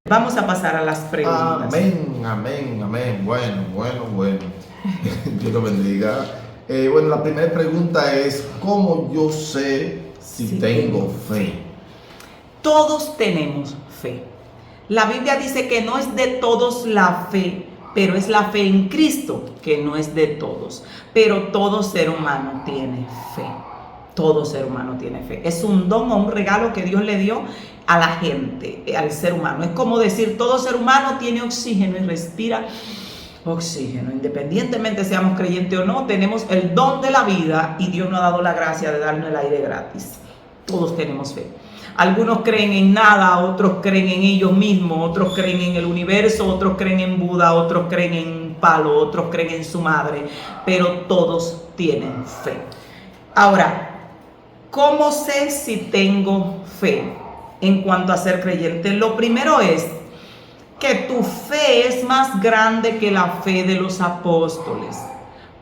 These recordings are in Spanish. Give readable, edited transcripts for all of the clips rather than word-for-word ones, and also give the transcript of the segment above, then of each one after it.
Vamos a pasar a las preguntas. Amén, amén, amén. Bueno. Dios lo bendiga. Bueno, la primera pregunta es, ¿cómo yo sé si tengo fe? Todos tenemos fe. La Biblia dice que no es de todos la fe, pero es la fe en Cristo, que no es de todos. Pero todo ser humano tiene fe. Todo ser humano tiene fe. Es un don o un regalo que Dios le dio a la gente, al ser humano. Es como decir, todo ser humano tiene oxígeno y respira oxígeno. Independientemente seamos creyentes o no, tenemos el don de la vida y Dios nos ha dado la gracia de darnos el aire gratis. Todos tenemos fe. Algunos creen en nada, otros creen en ellos mismos, otros creen en el universo, otros creen en Buda, otros creen en un palo, otros creen en su madre, pero todos tienen fe. Ahora, ¿cómo sé si tengo fe en cuanto a ser creyente? Lo primero es que tu fe es más grande que la fe de los apóstoles.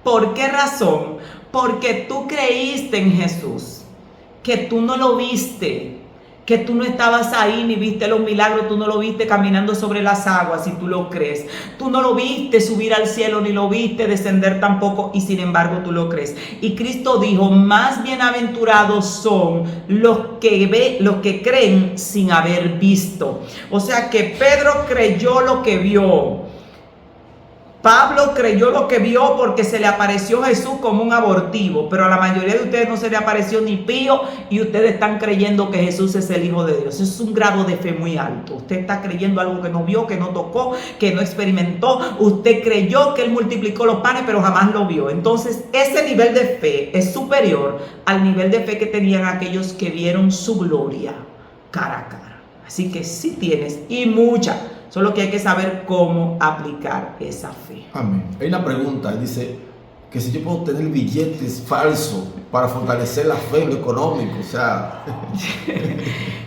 ¿Por qué razón? Porque tú creíste en Jesús, que tú no lo viste, que tú no estabas ahí ni viste los milagros, tú no lo viste caminando sobre las aguas y tú lo crees. Tú no lo viste subir al cielo ni lo viste descender tampoco y sin embargo tú lo crees. Y Cristo dijo, más bienaventurados son los que creen sin haber visto. O sea que Pedro creyó lo que vio. Pablo creyó lo que vio porque se le apareció Jesús como un abortivo, pero a la mayoría de ustedes no se le apareció ni pío y ustedes están creyendo que Jesús es el Hijo de Dios. Es un grado de fe muy alto. Usted está creyendo algo que no vio, que no tocó, que no experimentó. Usted creyó que Él multiplicó los panes, pero jamás lo vio. Entonces, ese nivel de fe es superior al nivel de fe que tenían aquellos que vieron su gloria cara a cara. Así que sí tienes, y mucha. Solo que hay que saber cómo aplicar esa fe. Amén. Hay una pregunta, dice que si yo puedo tener billetes falsos para fortalecer la fe en lo económico, o sea...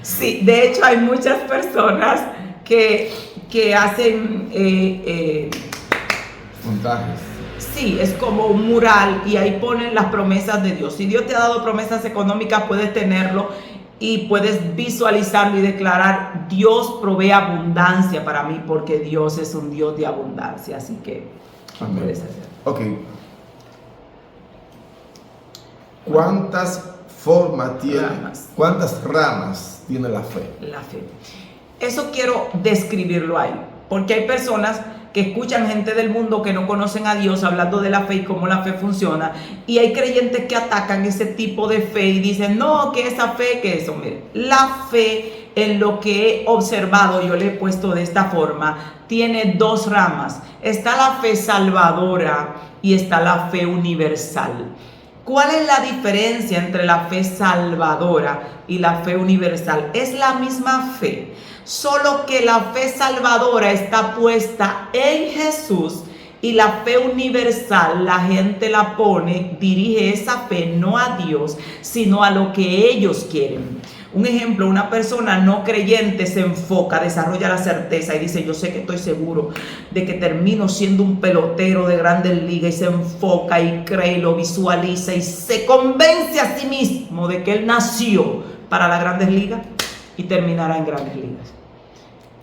Sí, de hecho hay muchas personas que hacen... montajes. Sí, es como un mural y ahí ponen las promesas de Dios. Si Dios te ha dado promesas económicas, puedes tenerlo y puedes visualizarlo y declarar, Dios provee abundancia para mí porque Dios es un Dios de abundancia. Así que puedes hacer. Ok. ¿Cuántas formas tiene? ¿Cuántas ramas tiene la fe? La fe. Eso quiero describirlo ahí, porque hay personas que escuchan gente del mundo que no conocen a Dios hablando de la fe y cómo la fe funciona, y hay creyentes que atacan ese tipo de fe y dicen, no, que esa fe, que eso. Mire, la fe, en lo que he observado, yo le he puesto de esta forma, tiene dos ramas. Está la fe salvadora y está la fe universal. ¿Cuál es la diferencia entre la fe salvadora y la fe universal? Es la misma fe, solo que la fe salvadora está puesta en Jesús y la fe universal la gente la pone, dirige esa fe no a Dios, sino a lo que ellos quieren. Un ejemplo, una persona no creyente se enfoca, desarrolla la certeza y dice, yo sé que estoy seguro de que termino siendo un pelotero de Grandes Ligas, y se enfoca y cree y lo visualiza y se convence a sí mismo de que él nació para las Grandes Ligas y terminará en Grandes Ligas.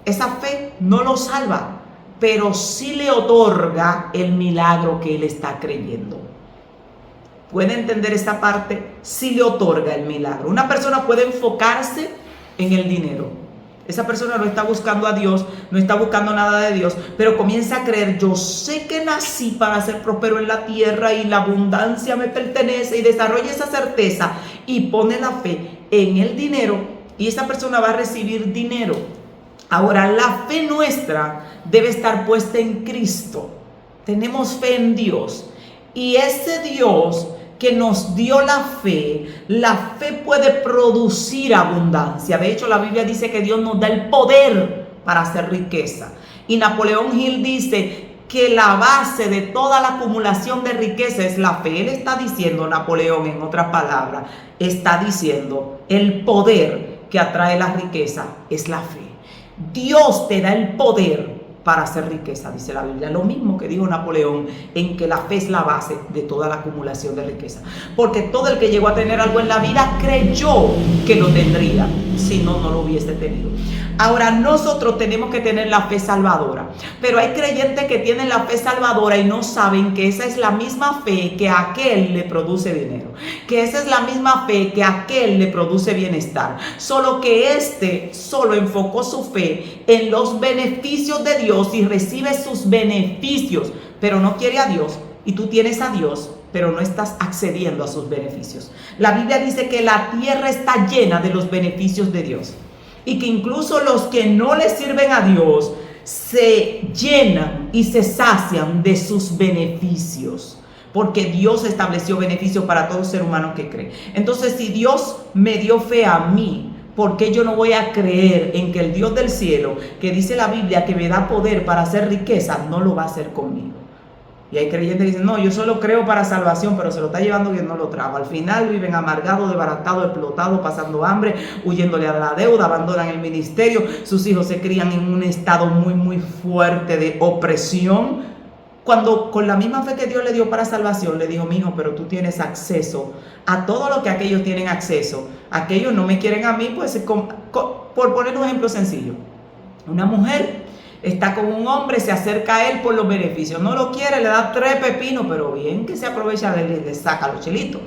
Esa fe no lo salva, pero sí le otorga el milagro que él está creyendo. ¿Puede entender esa parte? Sí le otorga el milagro. Una persona puede enfocarse en el dinero. Esa persona no está buscando a Dios, no está buscando nada de Dios, pero comienza a creer, yo sé que nací para ser próspero en la tierra y la abundancia me pertenece, y desarrolla esa certeza y pone la fe en el dinero y esa persona va a recibir dinero. Ahora, la fe nuestra debe estar puesta en Cristo. Tenemos fe en Dios y ese Dios que nos dio la fe puede producir abundancia. De hecho, la Biblia dice que Dios nos da el poder para hacer riqueza. Y Napoleón Hill dice que la base de toda la acumulación de riqueza es la fe. Él está diciendo, Napoleón, en otras palabras, está diciendo, el poder que atrae la riqueza es la fe. Dios te da el poder para hacer riqueza, dice la Biblia. Lo mismo que dijo Napoleón, en que la fe es la base de toda la acumulación de riqueza. Porque todo el que llegó a tener algo en la vida creyó que lo tendría. Si no, no lo hubiese tenido. Ahora, nosotros tenemos que tener la fe salvadora, pero hay creyentes que tienen la fe salvadora y no saben que esa es la misma fe que a aquel le produce dinero, que esa es la misma fe que a aquel le produce bienestar, solo que este solo enfocó su fe en los beneficios de Dios y recibe sus beneficios, pero no quiere a Dios. Y tú tienes a Dios, pero no estás accediendo a sus beneficios. La Biblia dice que la tierra está llena de los beneficios de Dios y que incluso los que no le sirven a Dios se llenan y se sacian de sus beneficios, porque Dios estableció beneficios para todo ser humano que cree. Entonces, si Dios me dio fe a mí, ¿por qué yo no voy a creer en que el Dios del cielo, que dice la Biblia que me da poder para hacer riqueza, no lo va a hacer conmigo? Y hay creyentes que dicen, no, yo solo creo para salvación, pero se lo está llevando quien no lo trajo. Al final viven amargados, desbaratados, explotados, pasando hambre, huyéndole a la deuda, abandonan el ministerio. Sus hijos se crían en un estado muy, muy fuerte de opresión. Cuando con la misma fe que Dios le dio para salvación, le dijo, mijo, pero tú tienes acceso a todo lo que aquellos tienen acceso. Aquellos no me quieren a mí, pues por poner un ejemplo sencillo. Una mujer está con un hombre, se acerca a él por los beneficios, no lo quiere, le da 3 pepinos, pero bien que se aprovecha de él, le saca los chelitos.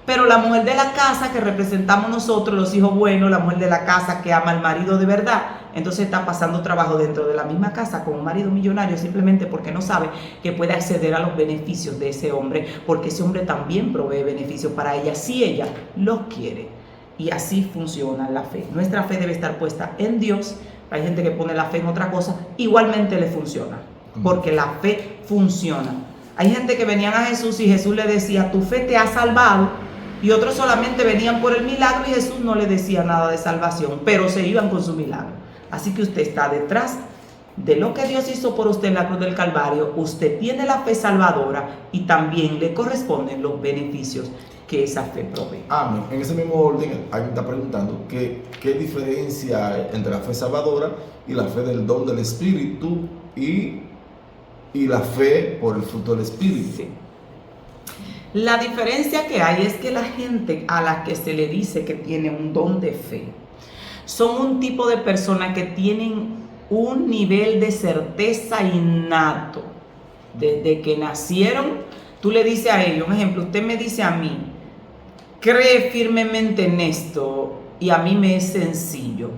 Pero la mujer de la casa que representamos nosotros, los hijos buenos, la mujer de la casa que ama al marido de verdad, entonces está pasando trabajo dentro de la misma casa con un marido millonario simplemente porque no sabe que puede acceder a los beneficios de ese hombre, porque ese hombre también provee beneficios para ella si ella los quiere. Y así funciona la fe. Nuestra fe debe estar puesta en Dios. Hay gente que pone la fe en otra cosa, igualmente le funciona, porque la fe funciona. Hay gente que venían a Jesús y Jesús le decía, tu fe te ha salvado, y otros solamente venían por el milagro y Jesús no le decía nada de salvación, pero se iban con su milagro. Así que usted está detrás de lo que Dios hizo por usted en la cruz del Calvario. Usted tiene la fe salvadora y también le corresponden los beneficios que esa fe provee. Amén. En ese mismo orden, alguien está preguntando qué diferencia hay entre la fe salvadora y la fe del don del Espíritu y la fe por el fruto del Espíritu. Sí. La diferencia que hay es que la gente a la que se le dice que tiene un don de fe son un tipo de personas que tienen un nivel de certeza innato. Desde que nacieron, tú le dices a ellos, un ejemplo, usted me dice a mí, cree firmemente en esto, y a mí me es sencillo,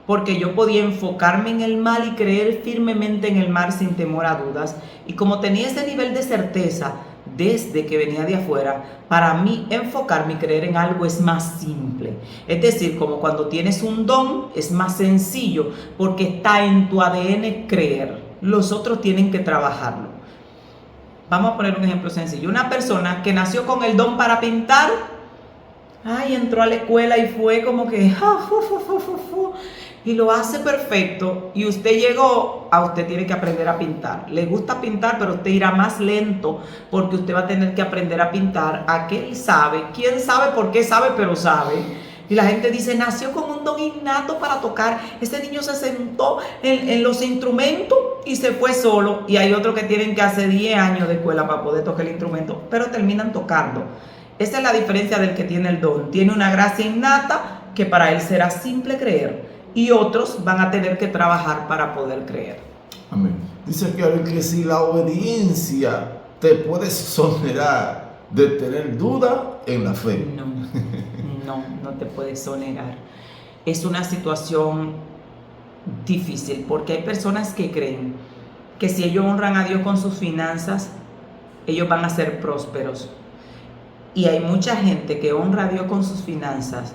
porque yo podía enfocarme en el mal y creer firmemente en el mal sin temor a dudas, y como tenía ese nivel de certeza desde que venía de afuera, para mí enfocarme y creer en algo es más simple. Es decir, como cuando tienes un don, es más sencillo, porque está en tu ADN creer. Los otros tienen que trabajarlo. Vamos a poner un ejemplo sencillo. Una persona que nació con el don para pintar, entró a la escuela y fue como que y lo hace perfecto, y usted llegó, usted tiene que aprender a pintar. Le gusta pintar, pero usted irá más lento porque usted va a tener que aprender a pintar. Aquel sabe, quién sabe por qué sabe, pero sabe. Y la gente dice, nació con un don innato para tocar. Este niño se sentó en los instrumentos y se fue solo. Y hay otros que tienen que hacer 10 años de escuela para poder tocar el instrumento, pero terminan tocando. Esa es la diferencia del que tiene el don. Tiene una gracia innata que para él será simple creer, y otros van a tener que trabajar para poder creer. Amén. Dice que si la obediencia te puede exonerar de tener duda en la fe. No te puede exonerar. Es una situación difícil, porque hay personas que creen que si ellos honran a Dios con sus finanzas, ellos van a ser prósperos. Y hay mucha gente que honra a Dios con sus finanzas.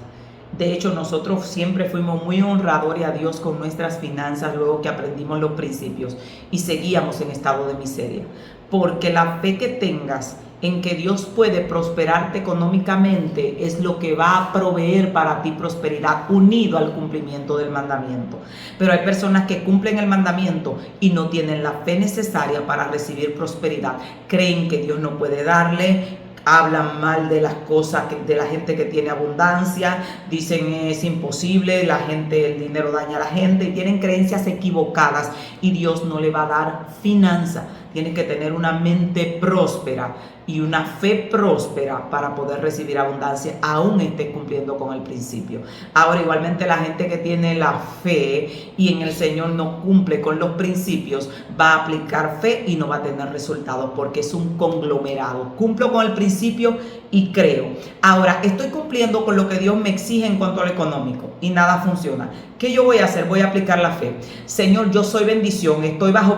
De hecho, nosotros siempre fuimos muy honradores a Dios con nuestras finanzas luego que aprendimos los principios y seguíamos en estado de miseria. Porque la fe que tengas en que Dios puede prosperarte económicamente es lo que va a proveer para ti prosperidad, unido al cumplimiento del mandamiento. Pero hay personas que cumplen el mandamiento y no tienen la fe necesaria para recibir prosperidad. Creen que Dios no puede darle, hablan mal de las cosas, de la gente que tiene abundancia, dicen es imposible, el dinero daña a la gente, y tienen creencias equivocadas y Dios no le va a dar finanza. Tienes que tener una mente próspera y una fe próspera para poder recibir abundancia, aún estés cumpliendo con el principio. Ahora, igualmente, la gente que tiene la fe y en el Señor no cumple con los principios, va a aplicar fe y no va a tener resultados, porque es un conglomerado. Cumplo con el principio y creo. Ahora, estoy cumpliendo con lo que Dios me exige en cuanto a lo económico y nada funciona. ¿Qué yo voy a hacer? Voy a aplicar la fe. Señor, yo soy bendición, estoy bajo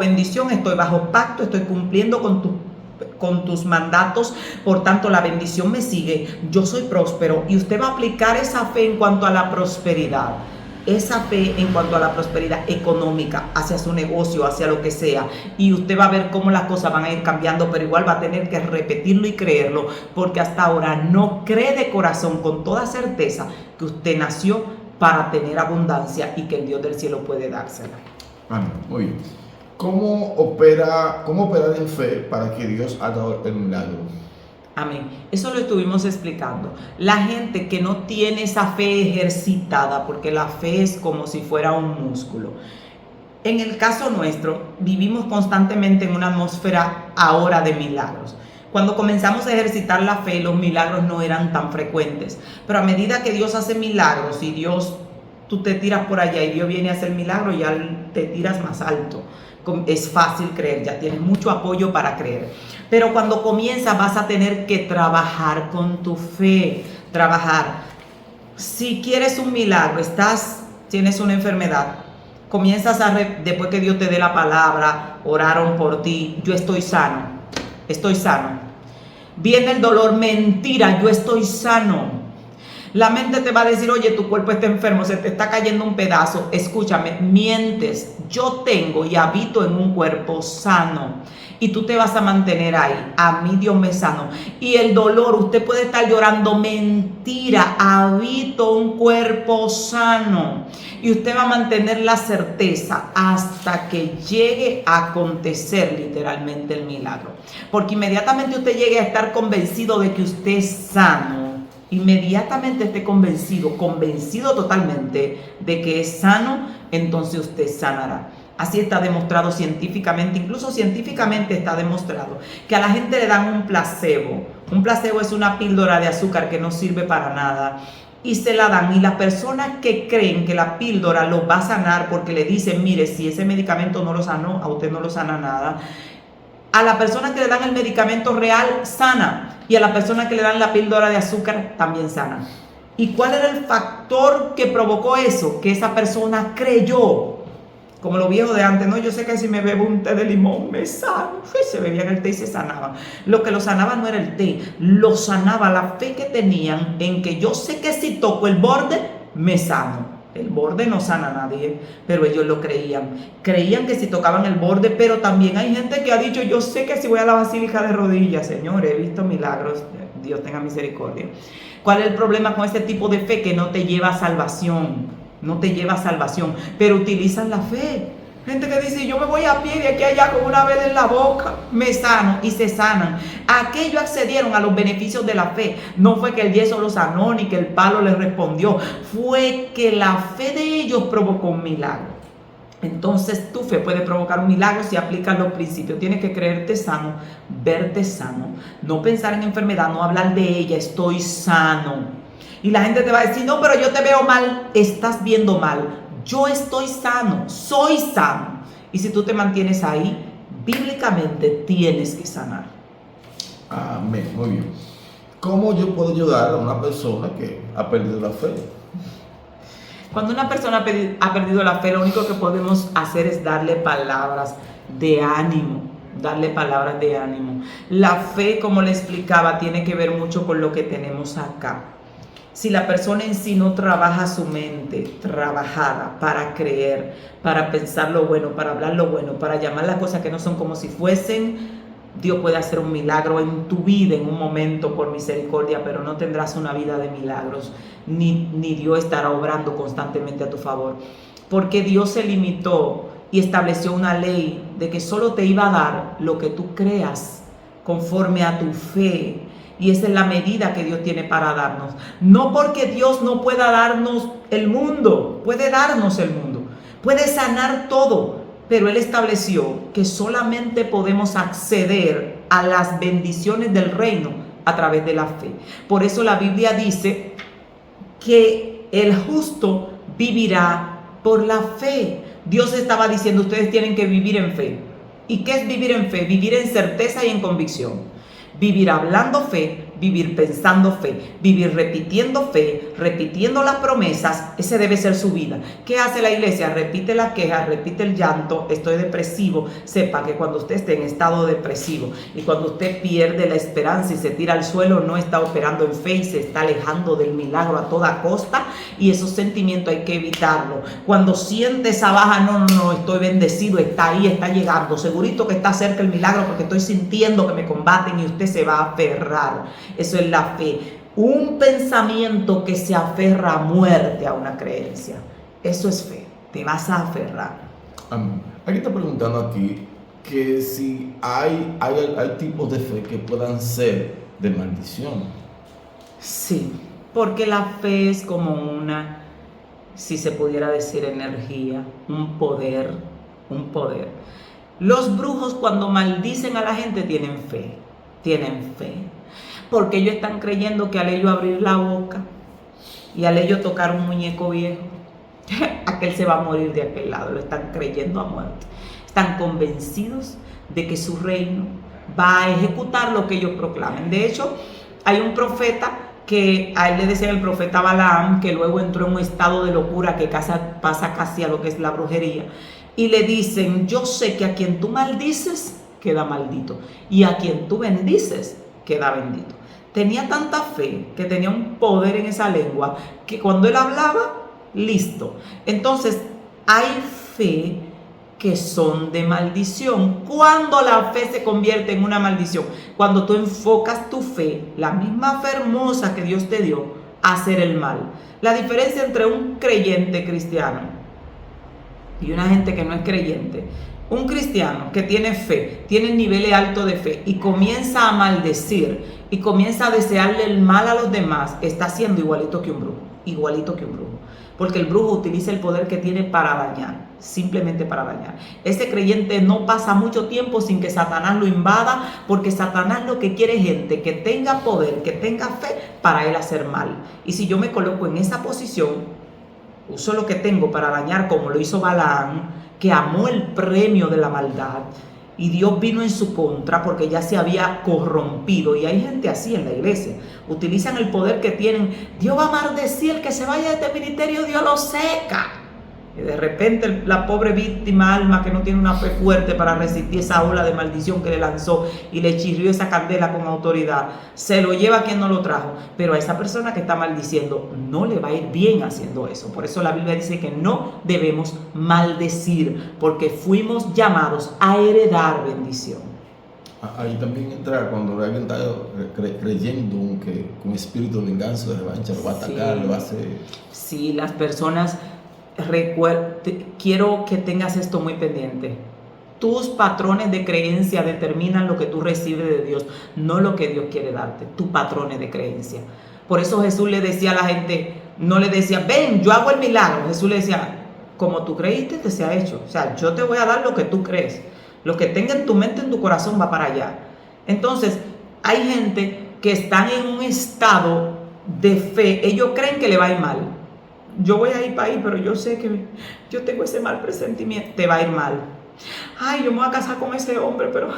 pacto, estoy cumpliendo con tus mandatos, por tanto la bendición me sigue, yo soy próspero, y usted va a aplicar esa fe en cuanto a la prosperidad. Esa fe en cuanto a la prosperidad económica, hacia su negocio, hacia lo que sea, y usted va a ver cómo las cosas van a ir cambiando, pero igual va a tener que repetirlo y creerlo, porque hasta ahora no cree de corazón con toda certeza que usted nació para tener abundancia y que el Dios del cielo puede dársela. Amén. Muy bien. ¿Cómo operar en fe para que Dios haga el milagro? Amén. Eso lo estuvimos explicando. La gente que no tiene esa fe ejercitada, porque la fe es como si fuera un músculo. En el caso nuestro, vivimos constantemente en una atmósfera ahora de milagros. Cuando comenzamos a ejercitar la fe, los milagros no eran tan frecuentes. Pero a medida que Dios hace milagros y tú te tiras por allá y Dios viene a hacer milagros, ya te tiras más alto. Es fácil creer, ya tienes mucho apoyo para creer. Pero cuando comienzas vas a tener que trabajar con tu fe, trabajar. Si quieres un milagro, tienes una enfermedad, comienzas después que Dios te dé la palabra, oraron por ti, yo estoy sano. Viene el dolor, mentira, yo estoy sano. La mente te va a decir, oye, tu cuerpo está enfermo, se te está cayendo un pedazo. Escúchame, mientes. Yo tengo y habito en un cuerpo sano. Y tú te vas a mantener ahí. A mí Dios me sanó. Y el dolor, usted puede estar llorando, mentira. Habito un cuerpo sano. Y usted va a mantener la certeza hasta que llegue a acontecer literalmente el milagro. Porque inmediatamente usted llegue a estar convencido de que usted es sano, inmediatamente esté convencido totalmente de que es sano, entonces usted sanará. Así está demostrado científicamente, incluso científicamente está demostrado que a la gente le dan un placebo. Un placebo es una píldora de azúcar que no sirve para nada y se la dan, y las personas que creen que la píldora los va a sanar porque le dicen, mire, si ese medicamento no lo sanó, a usted no lo sana nada. A la persona que le dan el medicamento real, sana. Y a la persona que le dan la píldora de azúcar, también sana. ¿Y cuál era el factor que provocó eso? Que esa persona creyó. Como los viejos de antes, no, yo sé que si me bebo un té de limón, me sano. Se bebían el té y se sanaban. Lo que lo sanaba no era el té, lo sanaba la fe que tenían en que yo sé que si toco el borde, me sano. El borde no sana a nadie, pero ellos lo creían. Creían que si tocaban el borde, pero también hay gente que ha dicho, yo sé que si voy a la basílica de rodillas, Señor, he visto milagros, Dios tenga misericordia. ¿Cuál es el problema con este tipo de fe? Que no te lleva a salvación, pero utilizan la fe. Gente que dice, yo me voy a pie de aquí a allá con una vela en la boca, me sano, y se sanan. Aquellos accedieron a los beneficios de la fe. No fue que el yeso los sanó ni que el palo les respondió. Fue que la fe de ellos provocó un milagro. Entonces tu fe puede provocar un milagro si aplicas los principios. Tienes que creerte sano, verte sano, no pensar en enfermedad, no hablar de ella, estoy sano. Y la gente te va a decir, no, pero yo te veo mal. Estás viendo mal. Yo estoy sano, soy sano. Y si tú te mantienes ahí, bíblicamente tienes que sanar. Amén, muy bien. ¿Cómo yo puedo ayudar a una persona que ha perdido la fe? Cuando una persona ha perdido la fe, lo único que podemos hacer es darle palabras de ánimo. La fe, como le explicaba, tiene que ver mucho con lo que tenemos acá. Si la persona en sí no trabaja su mente trabajada para creer, para pensar lo bueno, para hablar lo bueno, para llamar las cosas que no son como si fuesen, Dios puede hacer un milagro en tu vida en un momento por misericordia, pero no tendrás una vida de milagros, ni Dios estará obrando constantemente a tu favor. Porque Dios se limitó y estableció una ley de que solo te iba a dar lo que tú creas conforme a tu fe. Y esa es la medida que Dios tiene para darnos. No porque Dios no pueda darnos el mundo, puede darnos el mundo, puede sanar todo, pero Él estableció que solamente podemos acceder a las bendiciones del reino a través de la fe. Por eso la Biblia dice que el justo vivirá por la fe. Dios estaba diciendo, ustedes tienen que vivir en fe. ¿Y qué es vivir en fe? Vivir en certeza y en convicción. Vivir hablando fe, vivir pensando fe, vivir repitiendo fe, repitiendo las promesas. Ese debe ser su vida. ¿Qué hace la iglesia? Repite la queja, repite el llanto. Estoy depresivo. Sepa que cuando usted esté en estado depresivo y cuando usted pierde la esperanza y se tira al suelo, no está operando en fe y se está alejando del milagro a toda costa, y esos sentimientos hay que evitarlo. Cuando siente esa baja, no, estoy bendecido, está ahí, está llegando, segurito que está cerca el milagro porque estoy sintiendo que me combaten, y usted se va a aferrar. Eso es la fe. Un pensamiento que se aferra a muerte a una creencia. Eso es fe. Te vas a aferrar. Aquí está preguntando aquí que si hay tipos de fe que puedan ser de maldición. Sí, porque la fe es como una, si se pudiera decir, energía, un poder. Los brujos, cuando maldicen a la gente, tienen fe, porque ellos están creyendo que al ellos abrir la boca y al ellos tocar un muñeco viejo, aquel se va a morir de aquel lado. Lo están creyendo a muerte. Están convencidos de que su reino va a ejecutar lo que ellos proclamen. De hecho, hay un profeta que a él le decían el profeta Balaam, que luego entró en un estado de locura que pasa casi a lo que es la brujería, y le dicen, yo sé que a quien tú maldices queda maldito, y a quien tú bendices queda bendito. Tenía tanta fe, que tenía un poder en esa lengua, que cuando él hablaba, listo. Entonces hay fe que son de maldición. Cuando la fe se convierte en una maldición, cuando tú enfocas tu fe, la misma fe hermosa que Dios te dio, a hacer el mal. La diferencia entre un creyente cristiano y una gente que no es creyente: un cristiano que tiene fe, tiene niveles altos de fe y comienza a maldecir y comienza a desearle el mal a los demás, está siendo igualito que un brujo, porque el brujo utiliza el poder que tiene para dañar, simplemente para dañar. Ese creyente no pasa mucho tiempo sin que Satanás lo invada, porque Satanás lo que quiere es gente que tenga poder, que tenga fe para él hacer mal. Y si yo me coloco en esa posición, uso lo que tengo para dañar, como lo hizo Balaam, que amó el premio de la maldad, y Dios vino en su contra porque ya se había corrompido. Y hay gente así en la iglesia, utilizan el poder que tienen. Dios va a maldecir, el que se vaya de este ministerio, Dios lo seca. Y de repente la pobre víctima alma, que no tiene una fe fuerte para resistir esa ola de maldición que le lanzó y le chirrió esa candela con autoridad, se lo lleva a quien no lo trajo. Pero a esa persona que está maldiciendo no le va a ir bien haciendo eso. Por eso la Biblia dice que no debemos maldecir, porque fuimos llamados a heredar bendición. Ahí también entra cuando alguien está creyendo que con espíritu de venganza, de revancha, lo va a atacar, lo va a hacer. Sí, las personas, quiero que tengas esto muy pendiente. Tus patrones de creencia determinan lo que tú recibes de Dios, no lo que Dios quiere darte. Tus patrones de creencia. Por eso Jesús le decía a la gente, no le decía, ven, yo hago el milagro. Jesús le decía, como tú creíste, te sea hecho. O sea, yo te voy a dar lo que tú crees. Lo que tenga en tu mente, en tu corazón, va para allá. Entonces, hay gente que están en un estado de fe. Ellos creen que le va a ir mal. Yo voy a ir para ahí, pero yo sé que yo tengo ese mal presentimiento. Te va a ir mal. Ay, yo me voy a casar con ese hombre, pero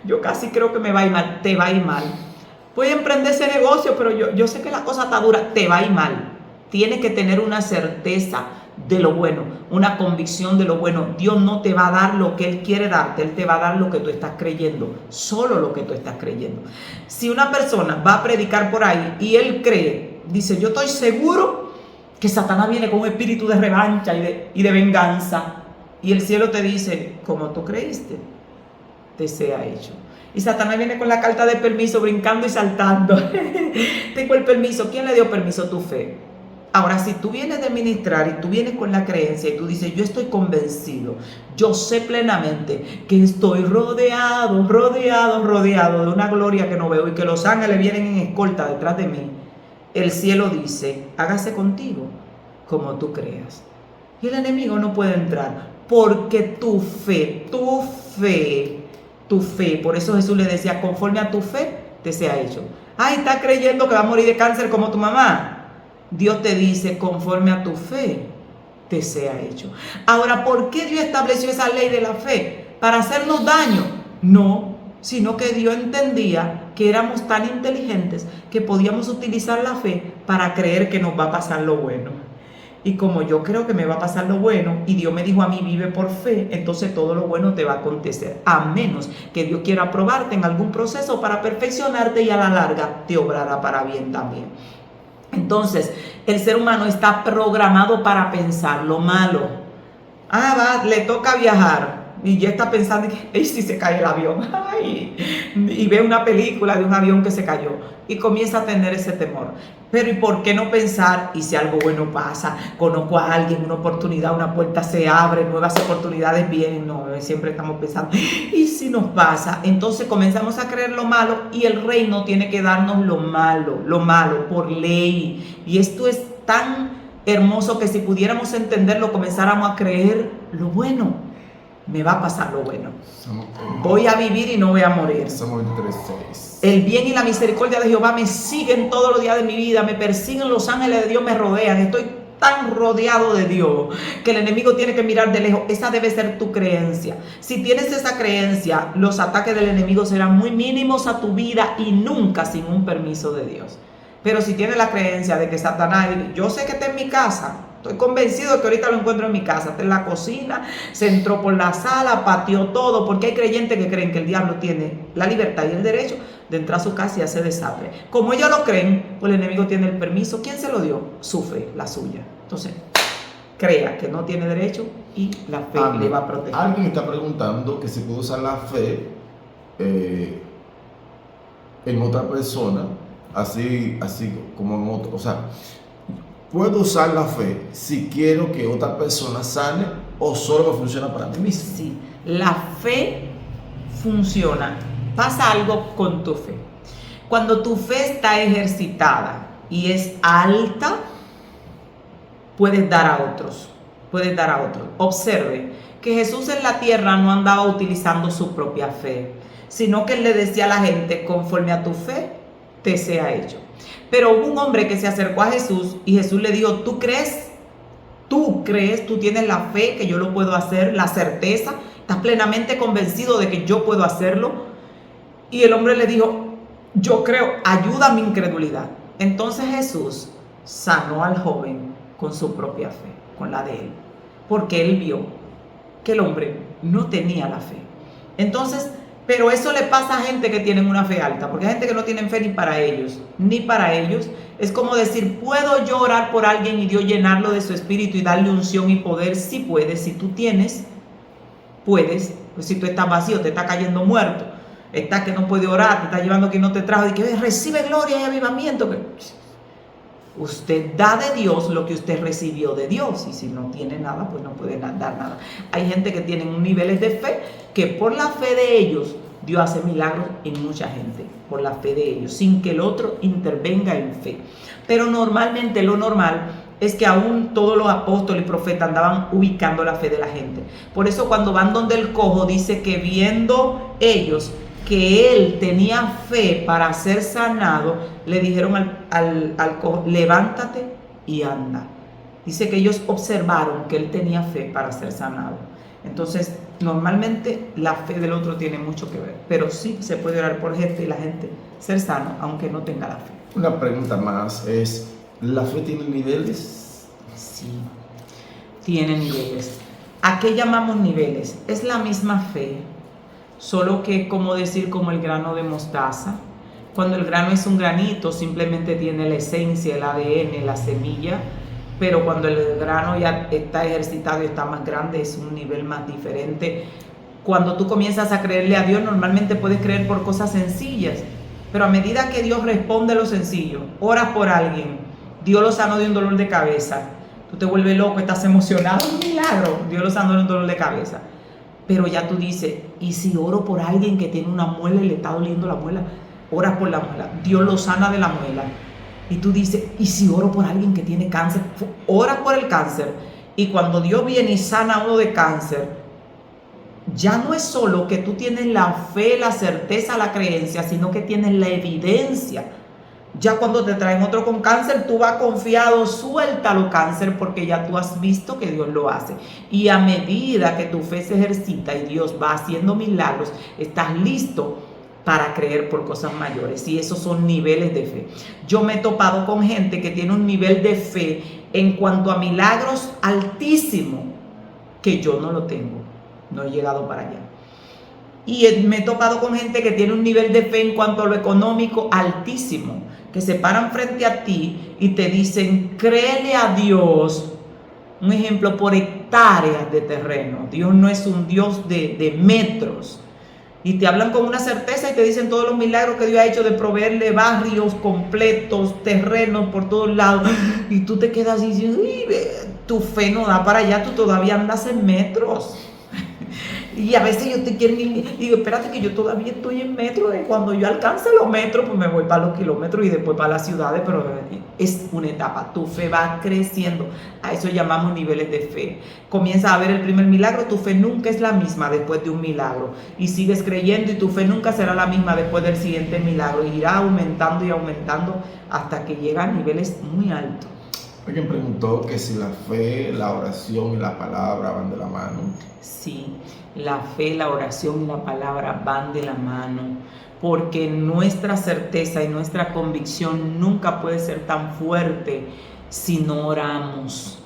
yo casi creo que me va a ir mal. Te va a ir mal. Voy a emprender ese negocio, pero yo sé que la cosa está dura. Te va a ir mal. Tienes que tener una certeza de lo bueno, una convicción de lo bueno. Dios no te va a dar lo que Él quiere darte, Él te va a dar lo que tú estás creyendo, solo lo que tú estás creyendo. Si una persona va a predicar por ahí y él cree, dice, yo estoy seguro que Satanás viene con un espíritu de revancha y de venganza, y el cielo te dice, como tú creíste, te sea hecho. Y Satanás viene con la carta de permiso, brincando y saltando. Tengo el permiso. ¿Quién le dio permiso? Tu fe. Ahora, si tú vienes de ministrar y tú vienes con la creencia y tú dices, yo estoy convencido, yo sé plenamente que estoy rodeado de una gloria que no veo y que los ángeles vienen en escolta detrás de mí, el cielo dice, hágase contigo como tú creas. Y el enemigo no puede entrar porque tu fe, por eso Jesús le decía, conforme a tu fe te sea hecho. Ay, ¿estás creyendo que va a morir de cáncer como tu mamá? Dios te dice, conforme a tu fe te sea hecho. Ahora, ¿por qué Dios estableció esa ley de la fe? ¿Para hacernos daño? No, sino que Dios entendía que éramos tan inteligentes que podíamos utilizar la fe para creer que nos va a pasar lo bueno. Y como yo creo que me va a pasar lo bueno, y Dios me dijo a mí, vive por fe, entonces todo lo bueno te va a acontecer, a menos que Dios quiera probarte en algún proceso para perfeccionarte y a la larga te obrará para bien también. Entonces, el ser humano está programado para pensar lo malo. Le toca viajar y ya está pensando que si se cae el avión. Y ve una película de un avión que se cayó y comienza a tener ese temor. Pero ¿y por qué no pensar? Y si algo bueno pasa, conozco a alguien, una oportunidad, una puerta se abre, nuevas oportunidades vienen. No, siempre estamos pensando, ¿y si nos pasa? Entonces comenzamos a creer lo malo y el reino tiene que darnos lo malo por ley. Y esto es tan hermoso que si pudiéramos entenderlo, comenzáramos a creer lo bueno. Me va a pasar lo bueno. Voy a vivir y no voy a morir. Salmo 23:6. El bien y la misericordia de Jehová me siguen todos los días de mi vida. Me persiguen los ángeles de Dios, me rodean. Estoy tan rodeado de Dios que el enemigo tiene que mirar de lejos. Esa debe ser tu creencia. Si tienes esa creencia, los ataques del enemigo serán muy mínimos a tu vida y nunca sin un permiso de Dios. Pero si tienes la creencia de que Satanás, yo sé que está en mi casa, estoy convencido de que ahorita lo encuentro en mi casa, está en la cocina, se entró por la sala, pateó todo, porque hay creyentes que creen que el diablo tiene la libertad y el derecho de entrar a su casa y hacer desastre. Como ellos lo creen, pues el enemigo tiene el permiso. ¿Quién se lo dio? Su fe, la suya. Entonces, crea que no tiene derecho y la fe le va a proteger. Alguien está preguntando que si puede usar la fe en otra persona, así como en otro. O sea, ¿puedo usar la fe si quiero que otra persona sane o solo me funciona para mí mismo? Sí, la fe funciona. Pasa algo con tu fe. Cuando tu fe está ejercitada y es alta, puedes dar a otros. Observe que Jesús en la tierra no andaba utilizando su propia fe, sino que él le decía a la gente, conforme a tu fe, te sea hecho. Pero hubo un hombre que se acercó a Jesús y Jesús le dijo, ¿tú crees? ¿Tú tienes la fe que yo lo puedo hacer? La certeza, ¿estás plenamente convencido de que yo puedo hacerlo? Y el hombre le dijo, yo creo, ayuda a mi incredulidad. Entonces Jesús sanó al joven con su propia fe, con la de él, porque él vio que el hombre no tenía la fe. Entonces, pero eso le pasa a gente que tienen una fe alta, porque hay gente que no tienen fe ni para ellos. Es como decir, ¿puedo yo orar por alguien y Dios llenarlo de su espíritu y darle unción y poder? Sí puedes, si tú tienes, puedes. Pues si tú estás vacío, te está cayendo muerto, estás que no puede orar, te está llevando quien no te trajo y que recibe gloria y avivamiento. Usted da de Dios lo que usted recibió de Dios, y si no tiene nada, pues no puede dar nada. Hay gente que tiene niveles de fe que por la fe de ellos Dios hace milagros en mucha gente, por la fe de ellos, sin que el otro intervenga en fe. Pero normalmente lo normal es que aún todos los apóstoles y profetas andaban ubicando la fe de la gente. Por eso cuando van donde el cojo, dice que viendo ellos que él tenía fe para ser sanado, le dijeron al cojo, levántate y anda. Dice que ellos observaron que él tenía fe para ser sanado. Entonces, normalmente la fe del otro tiene mucho que ver, pero sí se puede orar por gente y la gente ser sano, aunque no tenga la fe. Una pregunta más es, ¿la fe tiene niveles? Sí, tiene niveles. ¿A qué llamamos niveles? Es la misma fe, solo que es como decir como el grano de mostaza. Cuando el grano es un granito, simplemente tiene la esencia, el ADN, la semilla, pero cuando el grano ya está ejercitado y está más grande, es un nivel más diferente. Cuando tú comienzas a creerle a Dios, normalmente puedes creer por cosas sencillas, pero a medida que Dios responde lo sencillo, oras por alguien, Dios lo sanó de un dolor de cabeza. Tú te vuelves loco, estás emocionado, un milagro. Dios lo sanó de un dolor de cabeza. Pero ya tú dices, ¿y si oro por alguien que tiene una muela y le está doliendo la muela? Oras por la muela, Dios lo sana de la muela. Y tú dices, ¿y si oro por alguien que tiene cáncer? Oras por el cáncer. Y cuando Dios viene y sana a uno de cáncer, ya no es solo que tú tienes la fe, la certeza, la creencia, sino que tienes la evidencia. Ya cuando te traen otro con cáncer, tú vas confiado, suéltalo cáncer, porque ya tú has visto que Dios lo hace. Y a medida que tu fe se ejercita y Dios va haciendo milagros, estás listo para creer por cosas mayores. Y esos son niveles de fe. Yo me he topado con gente que tiene un nivel de fe en cuanto a milagros altísimo, que yo no lo tengo. No he llegado para allá. Y me he topado con gente que tiene un nivel de fe en cuanto a lo económico altísimo, que se paran frente a ti y te dicen, créele a Dios, un ejemplo, por hectáreas de terreno. Dios no es un Dios de metros. Y te hablan con una certeza y te dicen todos los milagros que Dios ha hecho de proveerle barrios completos, terrenos por todos lados. Y tú te quedas diciendo, tu fe no da para allá, tú todavía andas en metros. Y a veces yo te quiero y digo, espérate que yo todavía estoy en metro. Y cuando yo alcance los metros, pues me voy para los kilómetros y después para las ciudades. Pero es una etapa, tu fe va creciendo. A eso llamamos niveles de fe. Comienza a ver el primer milagro, tu fe nunca es la misma después de un milagro. Y sigues creyendo y tu fe nunca será la misma después del siguiente milagro. Irá aumentando y aumentando hasta que llega a niveles muy altos. Alguien preguntó que si la fe, la oración y la palabra van de la mano. Sí, la fe, la oración y la palabra van de la mano, porque nuestra certeza y nuestra convicción nunca puede ser tan fuerte si no oramos,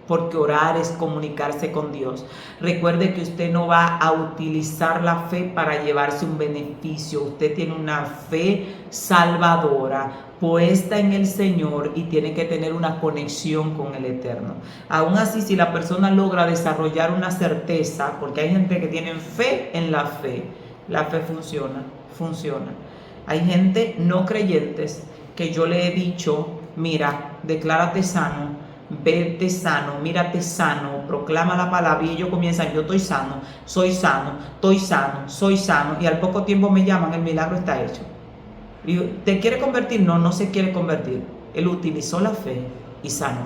porque orar es comunicarse con Dios. Recuerde que usted no va a utilizar la fe para llevarse un beneficio, usted tiene una fe salvadora, puesta en el Señor, y tiene que tener una conexión con el Eterno. Aún así, si la persona logra desarrollar una certeza, porque hay gente que tiene fe en la fe funciona. Hay gente no creyentes que yo le he dicho, mira, declárate sano, vete sano, mírate sano, proclama la palabra, y ellos comienzan, yo estoy sano, soy sano, estoy sano, soy sano, y al poco tiempo me llaman, el milagro está hecho. Y ¿te quiere convertir? No, no se quiere convertir. Él utilizó la fe y sanó.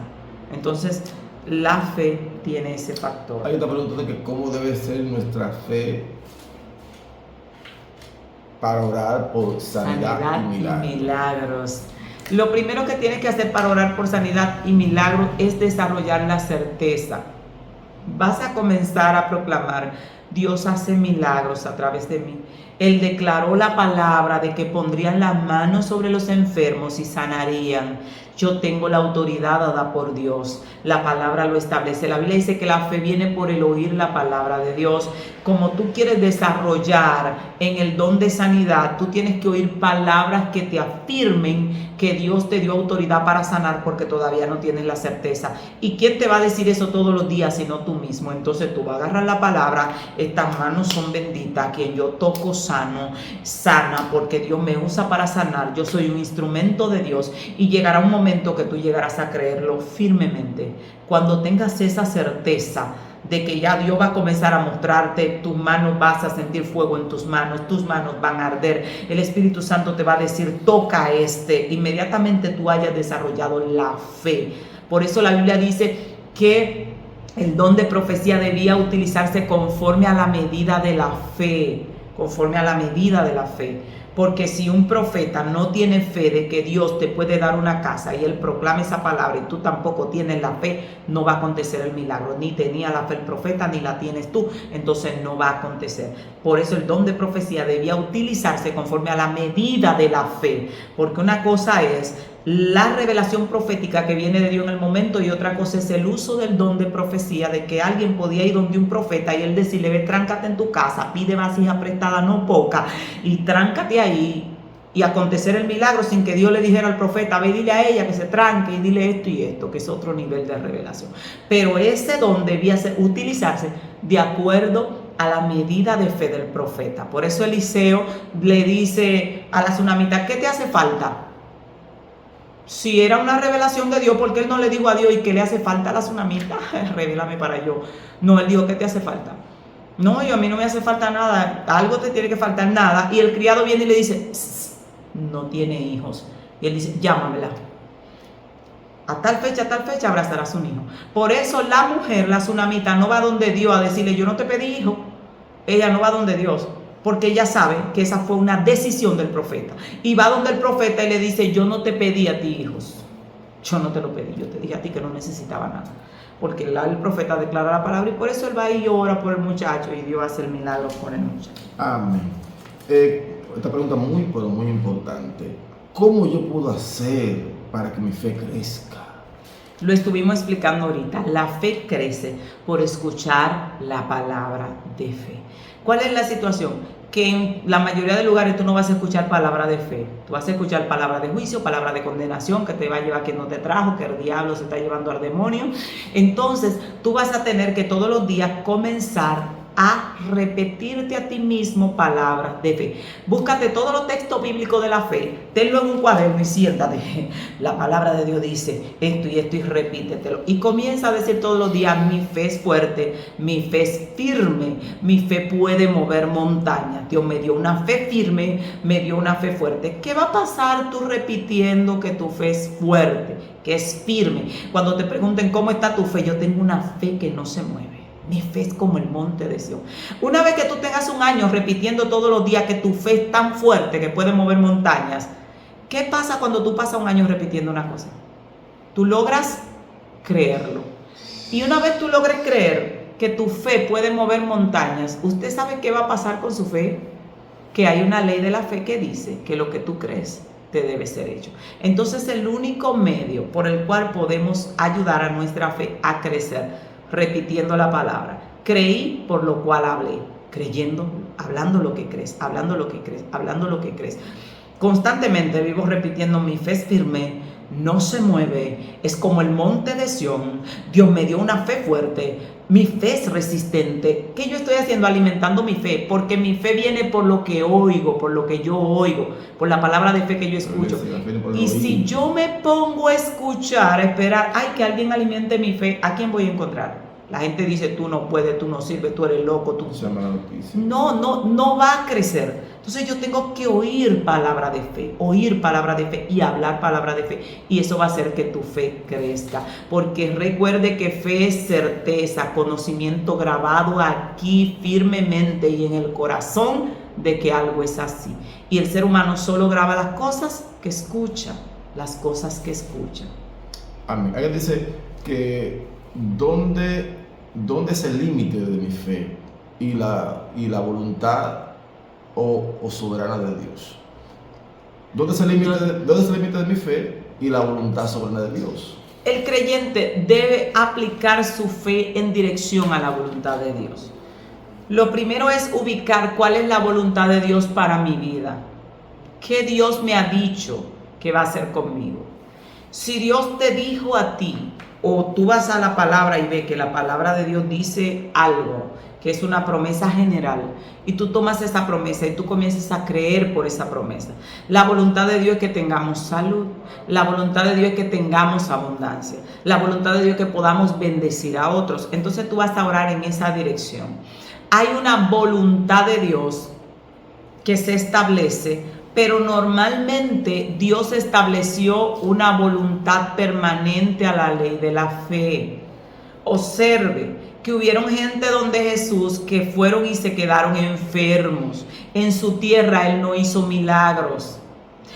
Entonces, la fe tiene ese factor. Hay otra pregunta de que cómo debe ser nuestra fe para orar por sanidad y milagros. Lo primero que tienes que hacer para orar por sanidad y milagros es desarrollar la certeza. Vas a comenzar a proclamar, Dios hace milagros a través de mí. Él declaró la palabra de que pondrían las manos sobre los enfermos y sanarían. Yo tengo la autoridad dada por Dios. La palabra lo establece. La Biblia dice que la fe viene por el oír la palabra de Dios. Como tú quieres desarrollar en el don de sanidad, tú tienes que oír palabras que te afirmen que Dios te dio autoridad para sanar, porque todavía no tienes la certeza. ¿Y quién te va a decir eso todos los días sino tú mismo? Entonces tú vas a agarrar la palabra, estas manos son benditas, quien yo toco sano, sana, porque Dios me usa para sanar. Yo soy un instrumento de Dios, y llegará un momento que tú llegarás a creerlo firmemente. Cuando tengas esa certeza de que ya Dios va a comenzar a mostrarte, tus manos, vas a sentir fuego en tus manos van a arder, el Espíritu Santo te va a decir, toca inmediatamente tú hayas desarrollado la fe. Por eso la Biblia dice que el don de profecía debía utilizarse conforme a la medida de la fe, conforme a la medida de la fe. Porque si un profeta no tiene fe de que Dios te puede dar una casa, y él proclama esa palabra y tú tampoco tienes la fe, no va a acontecer el milagro. Ni tenía la fe el profeta, ni la tienes tú, entonces no va a acontecer. Por eso el don de profecía debía utilizarse conforme a la medida de la fe. Porque una cosa es la revelación profética que viene de Dios en el momento, y otra cosa es el uso del don de profecía, de que alguien podía ir donde un profeta y él decirle, ve, tráncate en tu casa, pide vasija prestada, no poca, y tráncate ahí, y acontecer el milagro sin que Dios le dijera al profeta, ve, dile a ella que se tranque y dile esto y esto, que es otro nivel de revelación. Pero ese don debía utilizarse de acuerdo a la medida de fe del profeta. Por eso Eliseo le dice a la tsunamita, ¿qué te hace falta? Si era una revelación de Dios, ¿por qué él no le dijo a Dios y qué le hace falta a la tsunamita? Revélame para yo. No, él dijo, ¿qué te hace falta? No, a mí no me hace falta nada, algo te tiene que faltar, nada. Y el criado viene y le dice, no tiene hijos. Y él dice, llámamela. A tal fecha abrazarás un hijo. Por eso la mujer, la tsunamita, no va donde Dios a decirle, yo no te pedí hijo. Ella no va donde Dios, porque ella sabe que esa fue una decisión del profeta. Y va donde el profeta y le dice, yo no te pedí a ti hijos. Yo no te lo pedí, yo te dije a ti que no necesitaba nada. Porque el profeta declara la palabra y por eso él va y ora por el muchacho y Dios hace el milagro con el muchacho. Amén. Esta pregunta muy, pero muy importante. ¿Cómo yo puedo hacer para que mi fe crezca? Lo estuvimos explicando ahorita. La fe crece por escuchar la palabra de fe. ¿Cuál es la situación? Que en la mayoría de lugares tú no vas a escuchar palabra de fe. Tú vas a escuchar palabra de juicio, palabra de condenación, que te va a llevar a quien no te trajo, que el diablo se está llevando al demonio. Entonces tú vas a tener que todos los días comenzar a repetirte a ti mismo palabras de fe. Búscate todos los textos bíblicos de la fe, tenlo en un cuaderno y siéntate. La palabra de Dios dice esto y repítetelo. Y comienza a decir todos los días, mi fe es fuerte, mi fe es firme, mi fe puede mover montañas. Dios me dio una fe firme, me dio una fe fuerte. ¿Qué va a pasar tú repitiendo que tu fe es fuerte, que es firme? Cuando te pregunten cómo está tu fe, yo tengo una fe que no se mueve. Mi fe es como el monte de Sión. Una vez que tú tengas un año repitiendo todos los días que tu fe es tan fuerte que puede mover montañas, ¿qué pasa cuando tú pasas un año repitiendo una cosa? Tú logras creerlo. Y una vez tú logres creer que tu fe puede mover montañas, ¿usted sabe qué va a pasar con su fe? Que hay una ley de la fe que dice que lo que tú crees te debe ser hecho. Entonces el único medio por el cual podemos ayudar a nuestra fe a crecer, repitiendo la palabra. Creí, por lo cual hablé. Creyendo, hablando lo que crees, hablando lo que crees, hablando lo que crees. Constantemente vivo repitiendo, mi fe es firme, no se mueve, es como el monte de Sión. Dios me dio una fe fuerte, mi fe es resistente. ¿Qué yo estoy haciendo? Alimentando mi fe, porque mi fe viene por lo que oigo, por lo que yo oigo, por la palabra de fe que yo escucho. Y si yo me pongo a escuchar, a esperar, ay, que alguien alimente mi fe, ¿a quién voy a encontrar? La gente dice, tú no puedes, tú no sirves, tú eres loco, tú... No va a crecer. Entonces yo tengo que oír palabra de fe y hablar palabra de fe. Y eso va a hacer que tu fe crezca. Porque recuerde que fe es certeza, conocimiento grabado aquí firmemente y en el corazón de que algo es así. Y el ser humano solo graba las cosas que escucha, las cosas que escucha. Amén. Alguien dice que ¿dónde es el límite de mi fe y la voluntad o soberana de Dios? ¿Dónde es el límite de mi fe y la voluntad soberana de Dios? El creyente debe aplicar su fe en dirección a la voluntad de Dios. Lo primero es ubicar cuál es la voluntad de Dios para mi vida. ¿Qué Dios me ha dicho que va a hacer conmigo? Si Dios te dijo a ti, o tú vas a la palabra y ves que la palabra de Dios dice algo, que es una promesa general, y tú tomas esa promesa y tú comienzas a creer por esa promesa. La voluntad de Dios es que tengamos salud, la voluntad de Dios es que tengamos abundancia, la voluntad de Dios es que podamos bendecir a otros. Entonces tú vas a orar en esa dirección. Hay una voluntad de Dios que se establece, pero normalmente Dios estableció una voluntad permanente a la ley de la fe. Observe que hubieron gente donde Jesús que fueron y se quedaron enfermos. En su tierra Él no hizo milagros.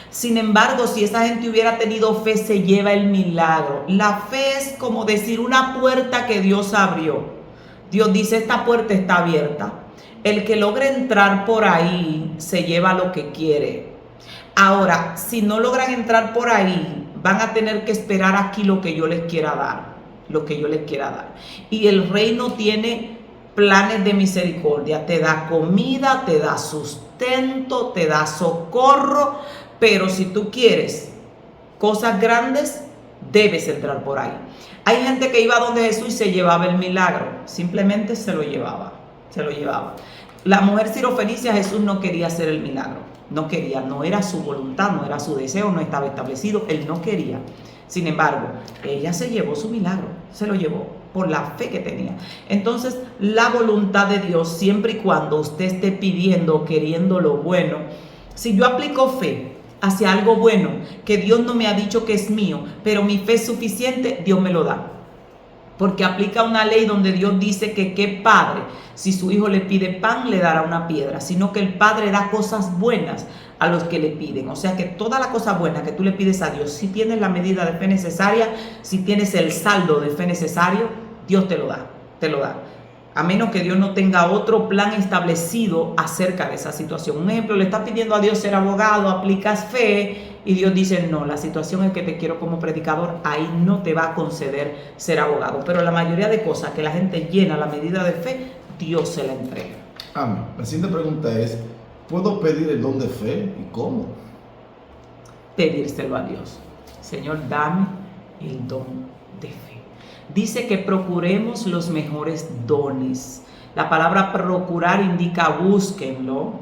Sin embargo, si esa gente hubiera tenido fe, se lleva el milagro. La fe es como decir una puerta que Dios abrió. Dios dice, esta puerta está abierta. El que logre entrar por ahí se lleva lo que quiere. Ahora, si no logran entrar por ahí, van a tener que esperar aquí lo que yo les quiera dar. Lo que yo les quiera dar. Y el reino tiene planes de misericordia. Te da comida, te da sustento, te da socorro. Pero si tú quieres cosas grandes, debes entrar por ahí. Hay gente que iba donde Jesús y se llevaba el milagro. Simplemente se lo llevaba. La mujer sirofenicia, Jesús no quería hacer el milagro, no quería, no era su voluntad, no era su deseo, no estaba establecido, él no quería. Sin embargo, ella se llevó su milagro, se lo llevó por la fe que tenía. Entonces, la voluntad de Dios, siempre y cuando usted esté pidiendo, queriendo lo bueno, si yo aplico fe hacia algo bueno, que Dios no me ha dicho que es mío, pero mi fe es suficiente, Dios me lo da. Porque aplica una ley donde Dios dice que qué padre, si su hijo le pide pan, le dará una piedra, sino que el Padre da cosas buenas a los que le piden. O sea que toda la cosa buena que tú le pides a Dios, si tienes la medida de fe necesaria, si tienes el saldo de fe necesario, Dios te lo da, te lo da. A menos que Dios no tenga otro plan establecido acerca de esa situación. Un ejemplo, le estás pidiendo a Dios ser abogado, aplicas fe y Dios dice, no, la situación es que te quiero como predicador, ahí no te va a conceder ser abogado. Pero la mayoría de cosas que la gente llena a la medida de fe, Dios se la entrega. Amén. La siguiente pregunta es, ¿puedo pedir el don de fe y cómo? Pedírselo a Dios. Señor, dame el don de fe. Dice que procuremos los mejores dones. La palabra procurar indica búsquenlo,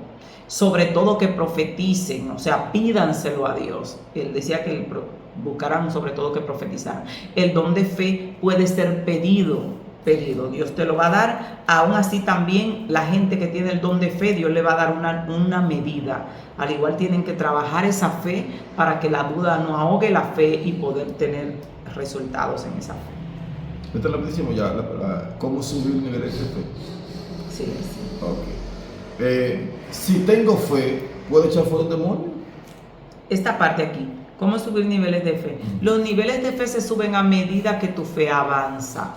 sobre todo que profeticen, o sea, pídanselo a Dios. Él decía que buscaran sobre todo que profetizaran. El don de fe puede ser pedido, Dios te lo va a dar. Aún así también la gente que tiene el don de fe, Dios le va a dar una medida. Al igual tienen que trabajar esa fe para que la duda no ahogue la fe y poder tener resultados en esa fe. Esto lo decimos ya, cómo subir niveles de fe. Sí, sí. Ok. Si tengo fe, ¿puedo echar fuera un demonio? Esta parte aquí, ¿cómo subir niveles de fe? Los niveles de fe se suben a medida que tu fe avanza.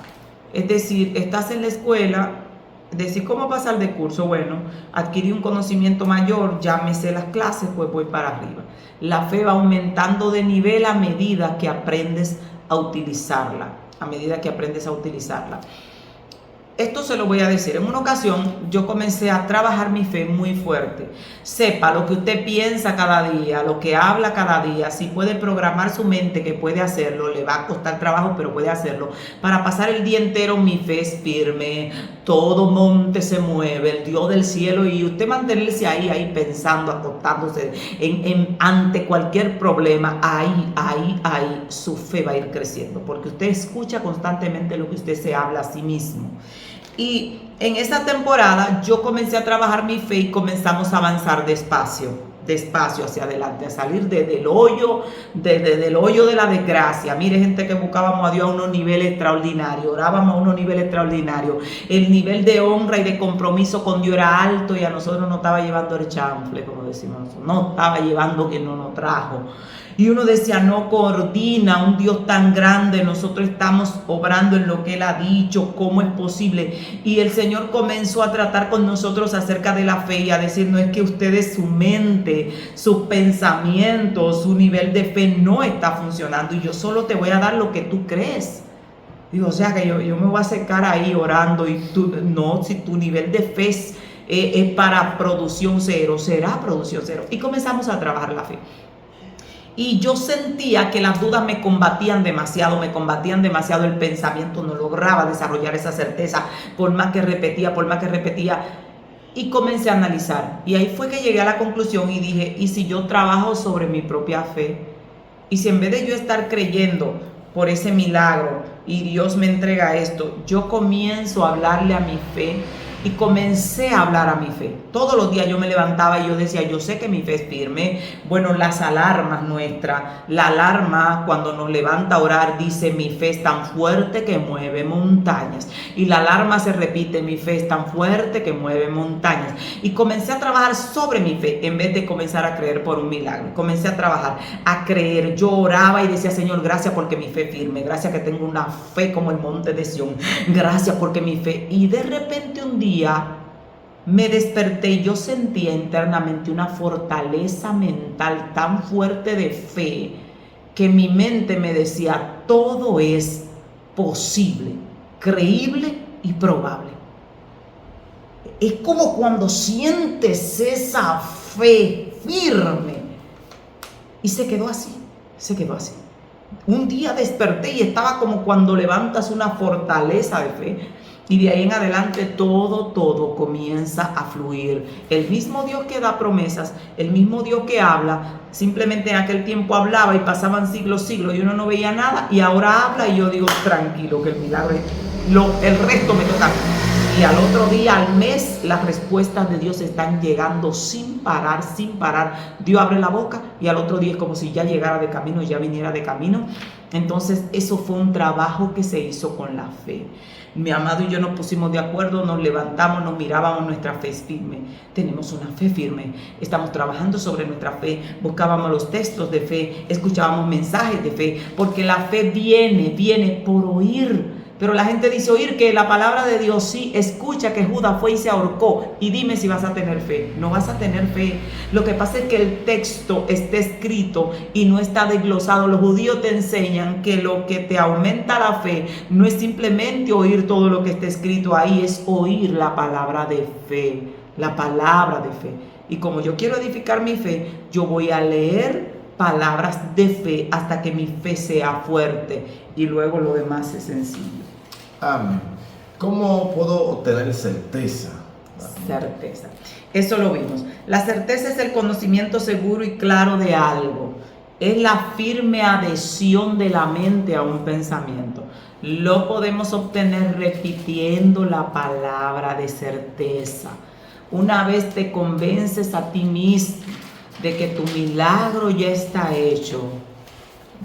Es decir, estás en la escuela, decir, ¿cómo pasar de curso? Bueno, adquirí un conocimiento mayor, ya me sé las clases, pues voy para arriba. La fe va aumentando de nivel a medida que aprendes a utilizarla. Esto se lo voy a decir. En una ocasión yo comencé a trabajar mi fe muy fuerte. Sepa lo que usted piensa cada día, lo que habla cada día. Si puede programar su mente que puede hacerlo, le va a costar trabajo, pero puede hacerlo. Para pasar el día entero mi fe es firme, todo monte se mueve, el Dios del cielo, y usted mantenerse ahí pensando, acostándose ante cualquier problema, ahí su fe va a ir creciendo, porque usted escucha constantemente lo que usted se habla a sí mismo. Y en esa temporada yo comencé a trabajar mi fe y comenzamos a avanzar despacio hacia adelante, a salir del hoyo de la desgracia. Mire, gente que buscábamos a Dios a unos niveles extraordinarios, orábamos a unos niveles extraordinarios, el nivel de honra y de compromiso con Dios era alto y a nosotros nos estaba llevando el chanfle, como decimos nosotros, no estaba llevando quien no nos trajo. Y uno decía, no coordina un Dios tan grande, nosotros estamos obrando en lo que Él ha dicho, ¿cómo es posible? Y el Señor comenzó a tratar con nosotros acerca de la fe y a decir, no es que ustedes, su mente, sus pensamientos, su nivel de fe no está funcionando y yo solo te voy a dar lo que tú crees. Digo, o sea que yo me voy a acercar ahí orando y tú, no, si tu nivel de fe es para producción cero, será producción cero. Y comenzamos a trabajar la fe. Y yo sentía que las dudas me combatían demasiado el pensamiento, no lograba desarrollar esa certeza, por más que repetía, y comencé a analizar. Y ahí fue que llegué a la conclusión y dije, ¿y si yo trabajo sobre mi propia fe? Y si en vez de yo estar creyendo por ese milagro y Dios me entrega esto, yo comienzo a hablarle a mi fe. Y comencé a hablar a mi fe. Todos los días yo me levantaba y yo decía, yo sé que mi fe es firme. Bueno, las alarmas nuestras, la alarma cuando nos levanta a orar dice, mi fe es tan fuerte que mueve montañas. Y la alarma se repite, mi fe es tan fuerte que mueve montañas. Y comencé a trabajar sobre mi fe en vez de comenzar a creer por un milagro. Comencé a trabajar, a creer. Yo oraba y decía, Señor, gracias porque mi fe es firme. Gracias que tengo una fe como el monte de Sión. Gracias porque mi fe. Y de repente un día me desperté y yo sentía internamente una fortaleza mental tan fuerte de fe que mi mente me decía, todo es posible, creíble y probable. Es como cuando sientes esa fe firme. Y se quedó así. Un día desperté y estaba como cuando levantas una fortaleza de fe. Y de ahí en adelante todo comienza a fluir. El mismo Dios que da promesas, el mismo Dios que habla, simplemente en aquel tiempo hablaba y pasaban siglos y uno no veía nada, y ahora habla y yo digo, tranquilo, que el milagro, el resto me toca a mí. Y al otro día, al mes, las respuestas de Dios están llegando sin parar. Dios abre la boca y al otro día es como si ya llegara de camino, ya viniera de camino. Entonces eso fue un trabajo que se hizo con la fe. Mi amado y yo nos pusimos de acuerdo, nos levantamos, nos mirábamos, nuestra fe es firme. Tenemos una fe firme, estamos trabajando sobre nuestra fe, buscábamos los textos de fe, escuchábamos mensajes de fe, porque la fe viene por oír. Pero la gente dice oír que la palabra de Dios, sí, escucha que Judas fue y se ahorcó y dime si vas a tener fe. No vas a tener fe. Lo que pasa es que el texto está escrito y no está desglosado. Los judíos te enseñan que lo que te aumenta la fe no es simplemente oír todo lo que está escrito ahí, es oír la palabra de fe, la palabra de fe. Y como yo quiero edificar mi fe, yo voy a leer palabras de fe hasta que mi fe sea fuerte y luego lo demás es sencillo. Amén. ¿Cómo puedo obtener certeza? Certeza. Eso lo vimos. La certeza es el conocimiento seguro y claro de algo. Es la firme adhesión de la mente a un pensamiento. Lo podemos obtener repitiendo la palabra de certeza. Una vez te convences a ti mismo de que tu milagro ya está hecho,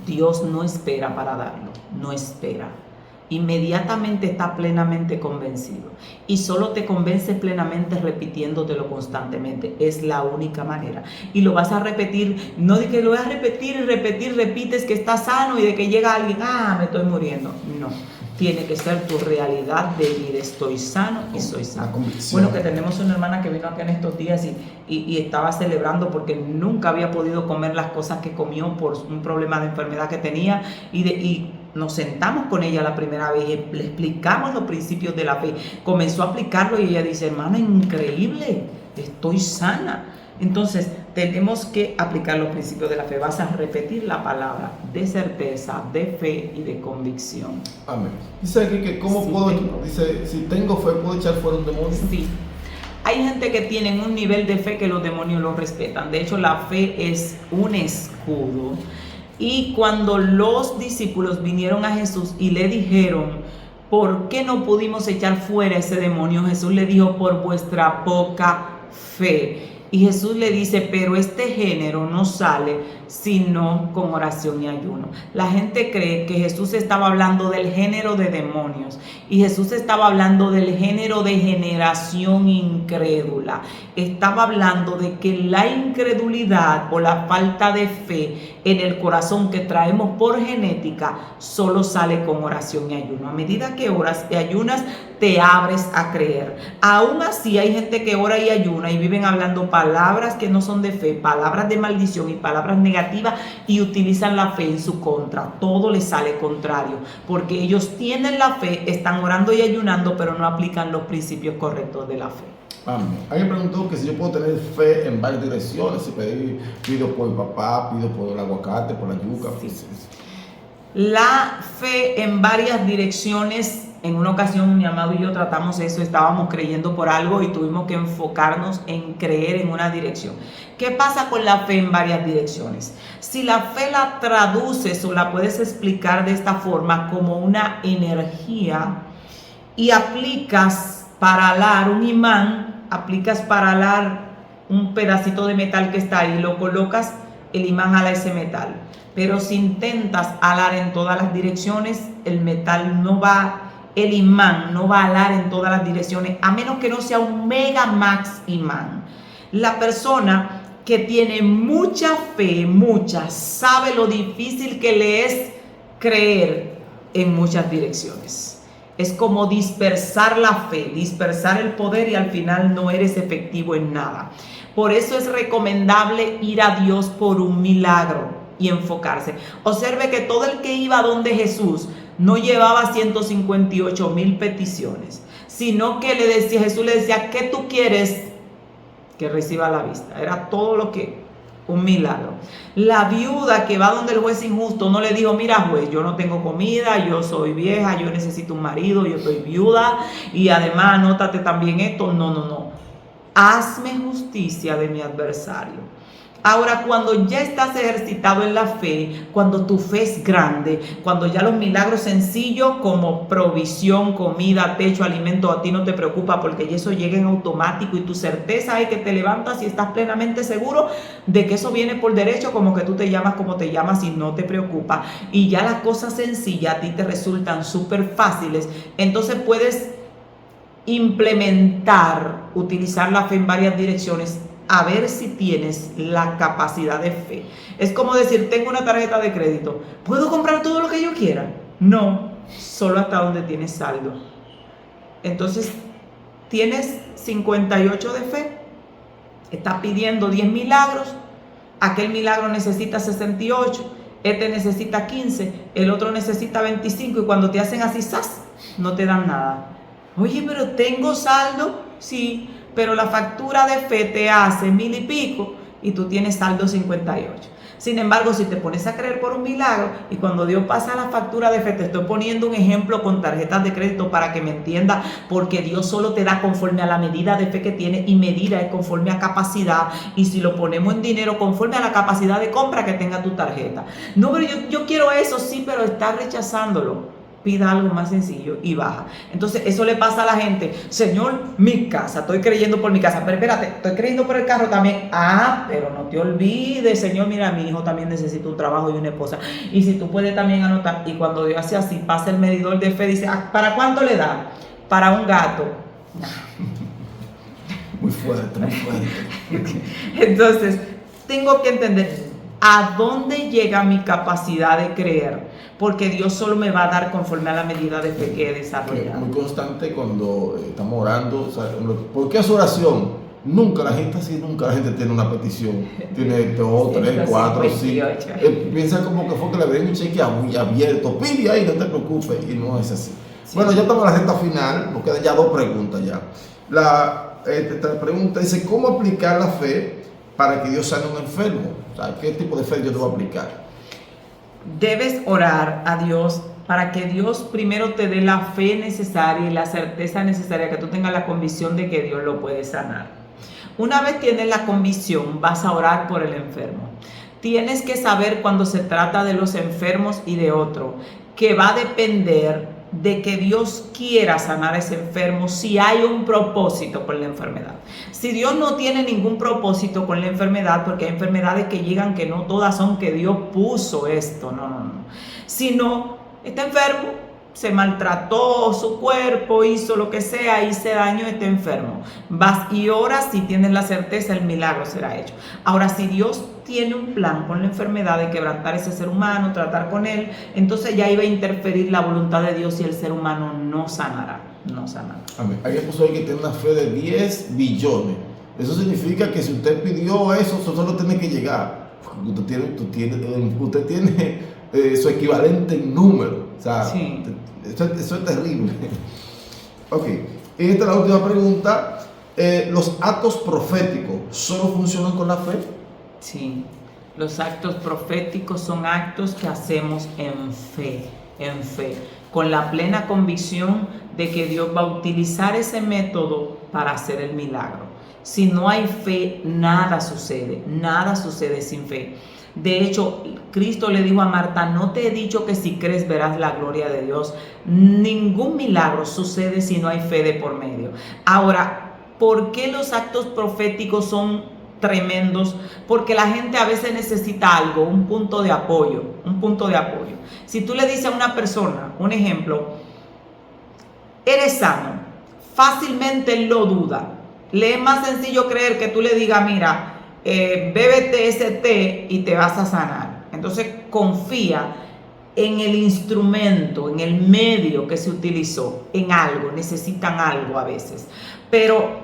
Dios no espera para darlo, no espera. Inmediatamente está plenamente convencido y solo te convence plenamente repitiéndotelo constantemente. Es la única manera y lo vas a repetir, no de que lo vas a repetir y repites que estás sano y de que llega alguien, me estoy muriendo. No, tiene que ser tu realidad de decir estoy sano y soy sano. Bueno, que tenemos una hermana que vino aquí en estos días y estaba celebrando porque nunca había podido comer las cosas que comió por un problema de enfermedad que tenía y nos sentamos con ella la primera vez y le explicamos los principios de la fe. Comenzó a aplicarlo y ella dice, hermana, increíble, estoy sana. Entonces, tenemos que aplicar los principios de la fe. Vas a repetir la palabra de certeza, de fe y de convicción. Amén. Dice aquí que ¿cómo puedo? Dice, si tengo fe, ¿puedo echar fuera un demonio? Sí. Hay gente que tiene un nivel de fe que los demonios lo respetan. De hecho, la fe es un escudo. Y cuando los discípulos vinieron a Jesús y le dijeron, ¿por qué no pudimos echar fuera ese demonio? Jesús le dijo, por vuestra poca fe. Y Jesús le dice, pero este género no sale sino con oración y ayuno. La gente cree que Jesús estaba hablando del género de demonios y Jesús estaba hablando del género de generación incrédula. Estaba hablando de que la incredulidad o la falta de fe en el corazón que traemos por genética solo sale con oración y ayuno. A medida que oras y ayunas, te abres a creer. Aún así hay gente que ora y ayuna y viven hablando palabras que no son de fe, palabras de maldición y palabras negativas y utilizan la fe en su contra. Todo les sale contrario porque ellos tienen la fe, están orando y ayunando, pero no aplican los principios correctos de la fe. Amén. Alguien preguntó que si yo puedo tener fe en varias direcciones, si pido por el papá, pido por el aguacate, por la yuca. Sí. La fe en varias direcciones. En una ocasión mi amado y yo tratamos eso, estábamos creyendo por algo y tuvimos que enfocarnos en creer en una dirección. ¿Qué pasa con la fe en varias direcciones? Si la fe la traduces o la puedes explicar de esta forma como una energía y aplicas para alar un imán, aplicas para alar un pedacito de metal que está ahí, lo colocas, el imán ala ese metal. Pero si intentas alar en todas las direcciones, el metal no va. El imán no va a alar en todas las direcciones, a menos que no sea un mega max imán. La persona que tiene mucha fe, sabe lo difícil que le es creer en muchas direcciones. Es como dispersar la fe, dispersar el poder y al final no eres efectivo en nada. Por eso es recomendable ir a Dios por un milagro y enfocarse. Observe que todo el que iba donde Jesús no llevaba 158,000 peticiones, sino que Jesús le decía, ¿qué tú quieres? Que reciba la vista. Era todo lo que Un milagro. La viuda que va donde el juez injusto no le dijo, mira juez, yo no tengo comida, yo soy vieja, yo necesito un marido, yo soy viuda y además anótate también esto. No, no, no. Hazme justicia de mi adversario. Ahora, cuando ya estás ejercitado en la fe, cuando tu fe es grande, cuando ya los milagros sencillos como provisión, comida, techo, alimento a ti no te preocupa porque eso llega en automático y tu certeza es que te levantas y estás plenamente seguro de que eso viene por derecho, como que tú te llamas como te llamas y no te preocupa. Y ya las cosas sencillas a ti te resultan súper fáciles. Entonces puedes implementar, utilizar la fe en varias direcciones, a ver si tienes la capacidad de fe. Es como decir, tengo una tarjeta de crédito, ¿puedo comprar todo lo que yo quiera? No, solo hasta donde tienes saldo. Entonces, tienes 58 de fe, estás pidiendo 10 milagros, aquel milagro necesita 68, este necesita 15, el otro necesita 25 y cuando te hacen así, ¡zas!, no te dan nada. Oye, pero tengo saldo, sí, pero la factura de fe te hace 1000 y pico y tú tienes saldo 58. Sin embargo, si te pones a creer por un milagro y cuando Dios pasa la factura de fe, te estoy poniendo un ejemplo con tarjetas de crédito para que me entienda, porque Dios solo te da conforme a la medida de fe que tiene y medida es conforme a capacidad, y si lo ponemos en dinero, conforme a la capacidad de compra que tenga tu tarjeta. No, pero yo quiero eso, sí, pero estás rechazándolo. Pida algo más sencillo y baja. Entonces eso le pasa a la gente, Señor, mi casa, estoy creyendo por mi casa, pero espérate, estoy creyendo por el carro también. Pero no te olvides, Señor, mira, mi hijo también necesita un trabajo y una esposa, y si tú puedes también anotar. Y cuando Dios hace así, pasa el medidor de fe, dice, ¿para cuánto le da? Para un gato. Muy fuerte, muy fuerte. Entonces tengo que entender a dónde llega mi capacidad de creer, porque Dios solo me va a dar conforme a la medida de fe que he desarrollado. Muy constante cuando estamos orando, ¿por qué es oración? Nunca la gente tiene una petición, tiene 2, 3, 4, 5. Piensa como que fue que le abrieron un cheque abierto, pide ahí, no te preocupes, y no es así. Sí. Bueno, ya estamos en la recta final, nos quedan ya 2 preguntas ya. La pregunta dice, ¿cómo aplicar la fe para que Dios sane a un enfermo? O sea, ¿qué tipo de fe Dios te va a aplicar? Debes orar a Dios para que Dios primero te dé la fe necesaria y la certeza necesaria, que tú tengas la convicción de que Dios lo puede sanar. Una vez tienes la convicción, vas a orar por el enfermo. Tienes que saber, cuando se trata de los enfermos y de otro, que va a depender de que Dios quiera sanar a ese enfermo, si hay un propósito con la enfermedad. Si Dios no tiene ningún propósito con la enfermedad, porque hay enfermedades que llegan que no todas son que Dios puso esto, no. Sino, está enfermo, se maltrató su cuerpo, hizo lo que sea, hizo daño, está enfermo. Vas y oras, si tienes la certeza, el milagro será hecho. Ahora, si Dios tiene un plan con la enfermedad de quebrantar a ese ser humano, tratar con él, entonces ya iba a interferir la voluntad de Dios y el ser humano no sanará. Amén. Hay que tener una fe de 10 billones. Eso significa que si usted pidió eso solo tiene que llegar. Usted tiene su equivalente en número. O sea, sí. Eso es terrible. Ok. Y esta es la última pregunta. ¿Los actos proféticos solo funcionan con la fe? Sí. Los actos proféticos son actos que hacemos en fe, con la plena convicción de que Dios va a utilizar ese método para hacer el milagro. Si no hay fe, nada sucede sin fe. De hecho, Cristo le dijo a Marta, no te he dicho que si crees verás la gloria de Dios. Ningún milagro sucede si no hay fe de por medio. Ahora, ¿por qué los actos proféticos son tremendos? Porque la gente a veces necesita algo, un punto de apoyo. Si tú le dices a una persona, un ejemplo, eres sano, fácilmente lo duda. Le es más sencillo creer que tú le digas, mira, bébete ese té y te vas a sanar. Entonces confía en el instrumento, en el medio que se utilizó, en algo, necesitan algo a veces. Pero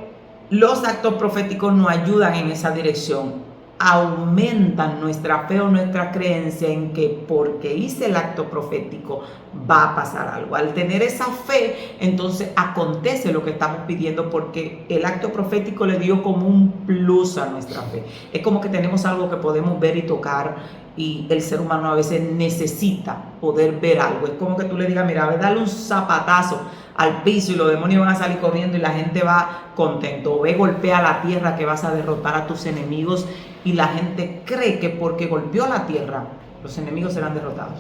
los actos proféticos nos ayudan en esa dirección. aumentan nuestra fe o nuestra creencia en que porque hice el acto profético va a pasar algo. Al tener esa fe, entonces acontece lo que estamos pidiendo, porque el acto profético le dio como un plus a nuestra fe. Es como que tenemos algo que podemos ver y tocar, y el ser humano a veces necesita poder ver algo. Es como que tú le digas, mira, ve, dale un zapatazo al piso y los demonios van a salir corriendo y la gente va contento. O ve, golpea la tierra que vas a derrotar a tus enemigos, y la gente cree que porque golpeó la tierra los enemigos serán derrotados.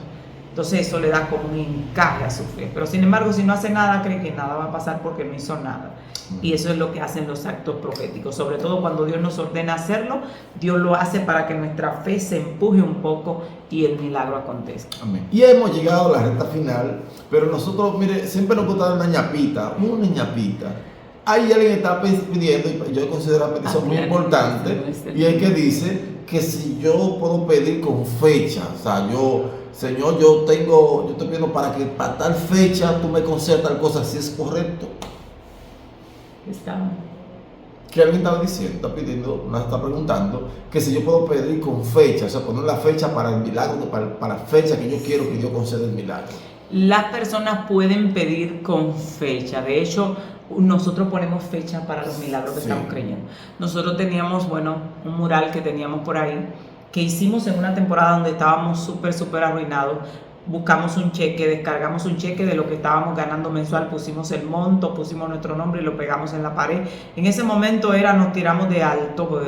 Entonces eso le da como un encaje a su fe. Pero sin embargo, si no hace nada, cree que nada va a pasar porque no hizo nada. Y eso es lo que hacen los actos proféticos. Sobre todo cuando Dios nos ordena hacerlo, Dios lo hace para que nuestra fe se empuje un poco y el milagro acontezca. Amén. Y hemos llegado a la recta final, pero nosotros, mire, siempre nos gusta dar una ñapita. Ahí alguien está pidiendo, y yo considero la petición muy importante, y es que dice que si yo puedo pedir con fecha, o sea, Señor, yo estoy pidiendo para que para tal fecha tú me concedas tal cosa, si es correcto. Que alguien estaba diciendo, está preguntando que si yo puedo pedir con fecha, o sea, poner la fecha para el milagro, para la fecha que yo quiero que Dios conceda el milagro. Las personas pueden pedir con fecha. De hecho, nosotros ponemos fecha para los milagros que estamos creyendo. Nosotros teníamos, un mural que teníamos por ahí, que hicimos en una temporada donde estábamos súper arruinados. Buscamos un cheque, descargamos un cheque de lo que estábamos ganando mensual, pusimos el monto, pusimos nuestro nombre y lo pegamos en la pared. En ese momento nos tiramos de alto,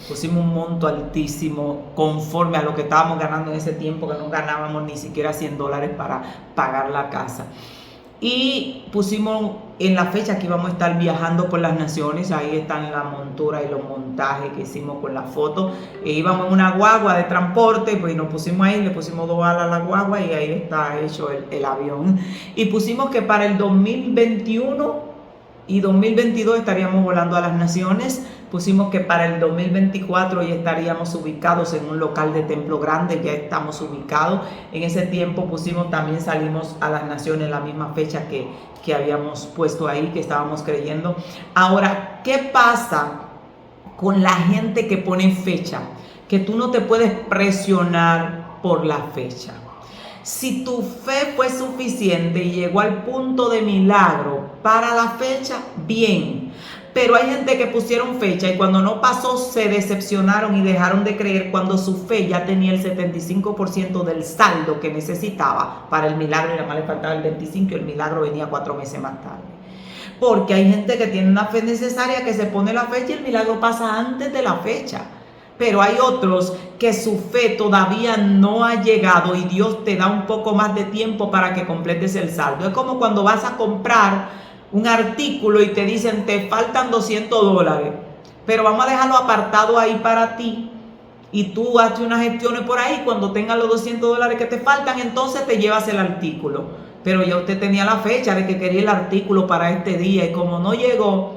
pusimos un monto altísimo conforme a lo que estábamos ganando en ese tiempo, que no ganábamos ni siquiera $100 para pagar la casa. Y pusimos en la fecha que íbamos a estar viajando por las naciones. Ahí están la montura y los montajes que hicimos con la foto. Íbamos en una guagua de transporte, pues nos pusimos ahí, le pusimos 2 alas a la guagua y ahí está hecho el avión. Y pusimos que para el 2021 y 2022 estaríamos volando a las naciones. Pusimos que para el 2024 ya estaríamos ubicados en un local de Templo Grande, ya estamos ubicados. En ese tiempo también salimos a las naciones, la misma fecha que habíamos puesto ahí, que estábamos creyendo. Ahora, ¿qué pasa con la gente que pone fecha? Que tú no te puedes presionar por la fecha. Si tu fe fue suficiente y llegó al punto de milagro para la fecha, bien. Pero hay gente que pusieron fecha y cuando no pasó se decepcionaron y dejaron de creer cuando su fe ya tenía el 75% del saldo que necesitaba para el milagro, y nada más le faltaba el 25% y el milagro venía 4 meses más tarde. Porque hay gente que tiene una fe necesaria, que se pone la fecha y el milagro pasa antes de la fecha. Pero hay otros que su fe todavía no ha llegado y Dios te da un poco más de tiempo para que completes el saldo. Es como cuando vas a comprar un artículo y te dicen te faltan $200, pero vamos a dejarlo apartado ahí para ti y tú haces unas gestiones por ahí. Cuando tengas los $200 que te faltan, entonces te llevas el artículo. Pero ya usted tenía la fecha de que quería el artículo para este día y como no llegó,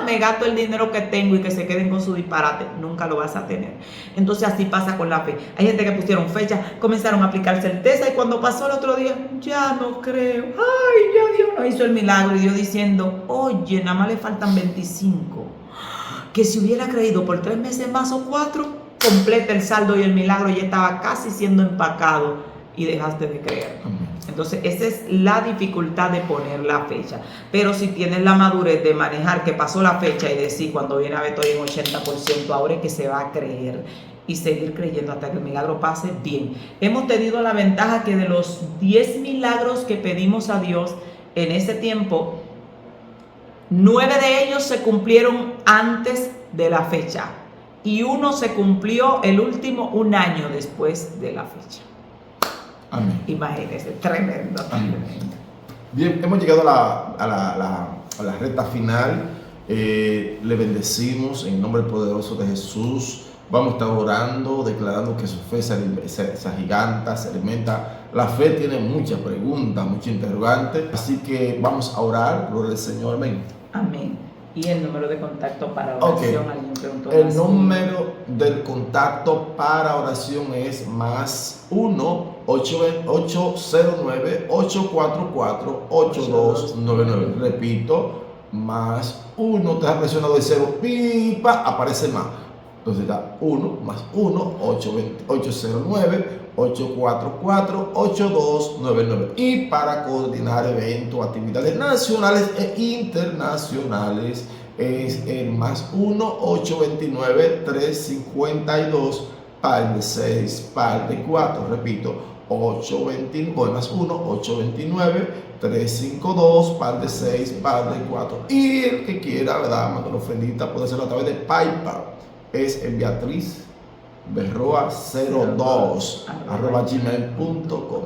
me gasto el dinero que tengo y que se queden con su disparate. Nunca lo vas a tener. Entonces así pasa con la fe. Hay gente que pusieron fecha, comenzaron a aplicar certeza y cuando pasó el otro día, ya no creo. Ay, ya Dios no hizo el milagro. Y Dios diciendo, oye, nada más le faltan 25. Que si hubiera creído por 3 meses más o 4, completa el saldo y el milagro ya estaba casi siendo empacado y dejaste de creer. Entonces esa es la dificultad de poner la fecha. Pero si tienes la madurez de manejar que pasó la fecha y decir cuando viene a ver estoy en 80%, ahora es que se va a creer y seguir creyendo hasta que el milagro pase, bien. Hemos tenido la ventaja que de los 10 milagros que pedimos a Dios en ese tiempo, 9 de ellos se cumplieron antes de la fecha y uno se cumplió el último 1 año después de la fecha. Amén. Imagínense, tremendo. Amén. Bien, hemos llegado a la recta final. Le bendecimos en el nombre poderoso de Jesús. Vamos a estar orando, declarando que su fe se agiganta, se alimenta. La fe tiene muchas preguntas, muchos interrogantes. Así que vamos a orar. Gloria al Señor. Amén. Amén. Y el número de contacto para oración. Alguien preguntó. El número del contacto para oración es más 1-809-844-8299. Repito, más 1, te ha presionado el 0, pipa, aparece más Entonces da 1 más 1, 809-844-8299. Y para coordinar eventos, actividades nacionales e internacionales es el más 1-829-352, par de 6, par de 4. Repito, 829, más 1-829-352, par de 6, par de 4. Y el que quiera, ¿verdad?, mandar una ofrendita, puede hacerlo a través de PayPal. Es en Beatriz Berroa 02 @gmail.com.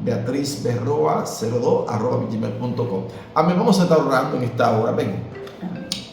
Beatriz Berroa 02 @gmail.com. Amén. Vamos a estar orando en esta hora. Ven.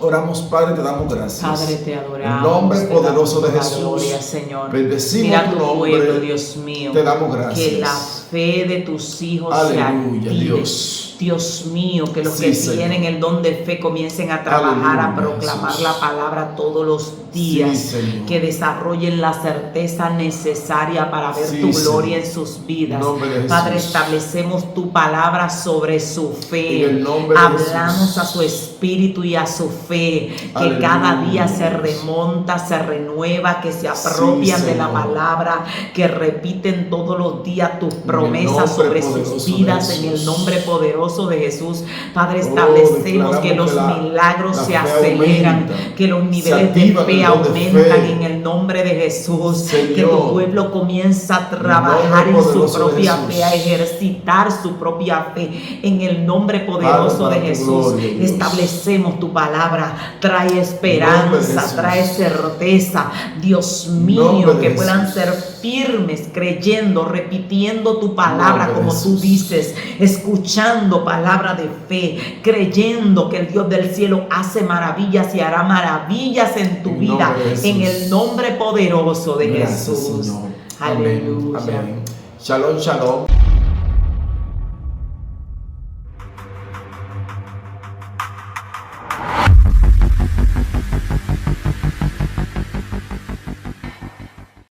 Oramos, Padre, te damos gracias. Padre, te adoramos. En nombre poderoso de Jesús. Gloria, Señor. Bendecimos Mira tu tu nombre. pueblo, Dios mío. Te damos gracias. Que la fe de tus hijos se Aleluya, active. Dios. Dios mío, que los Sí, que Señor. tienen el don de fe comiencen a trabajar, Aleluya, a proclamar Jesús. la palabra todos los días, Sí, Señor. que desarrollen la certeza necesaria para ver Sí, tu gloria Señor. en sus vidas. En nombre de Jesús. Padre, establecemos tu palabra sobre su fe. En el nombre de Hablamos Jesús. a su espíritu y a su fe, que Aleluya. cada día se remonta, se renueva, que se apropian Sí, de la Señor. palabra, que repiten todos los días tus promesas nombre sobre poderoso sus de vidas, en el Jesús. nombre poderoso de Jesús. Padre, Oh, establecemos que los declaramos que milagros la se fe aceleran, aumenta, que los se niveles de activa fe el don de aumentan fe. en el nombre de Jesús, Señor, que tu pueblo comienza a trabajar en nombre su poderoso de propia Jesús. fe, a ejercitar su propia fe en el nombre poderoso Padre, de para tu Jesús. gloria, Dios. Establecemos tu palabra, trae Nombre de esperanza, Jesús. trae certeza, Dios Nombre mío, de que puedan Jesús. ser firmes, creyendo, repitiendo tu palabra Nombre de como tú Jesús. dices, escuchando palabra de fe, creyendo que el Dios del cielo hace maravillas y hará maravillas en tu En vida, nombre de Jesús. en el nombre poderoso de Gracias, Jesús. Señor. Aleluya. Amén. Amén. Shalom, shalom.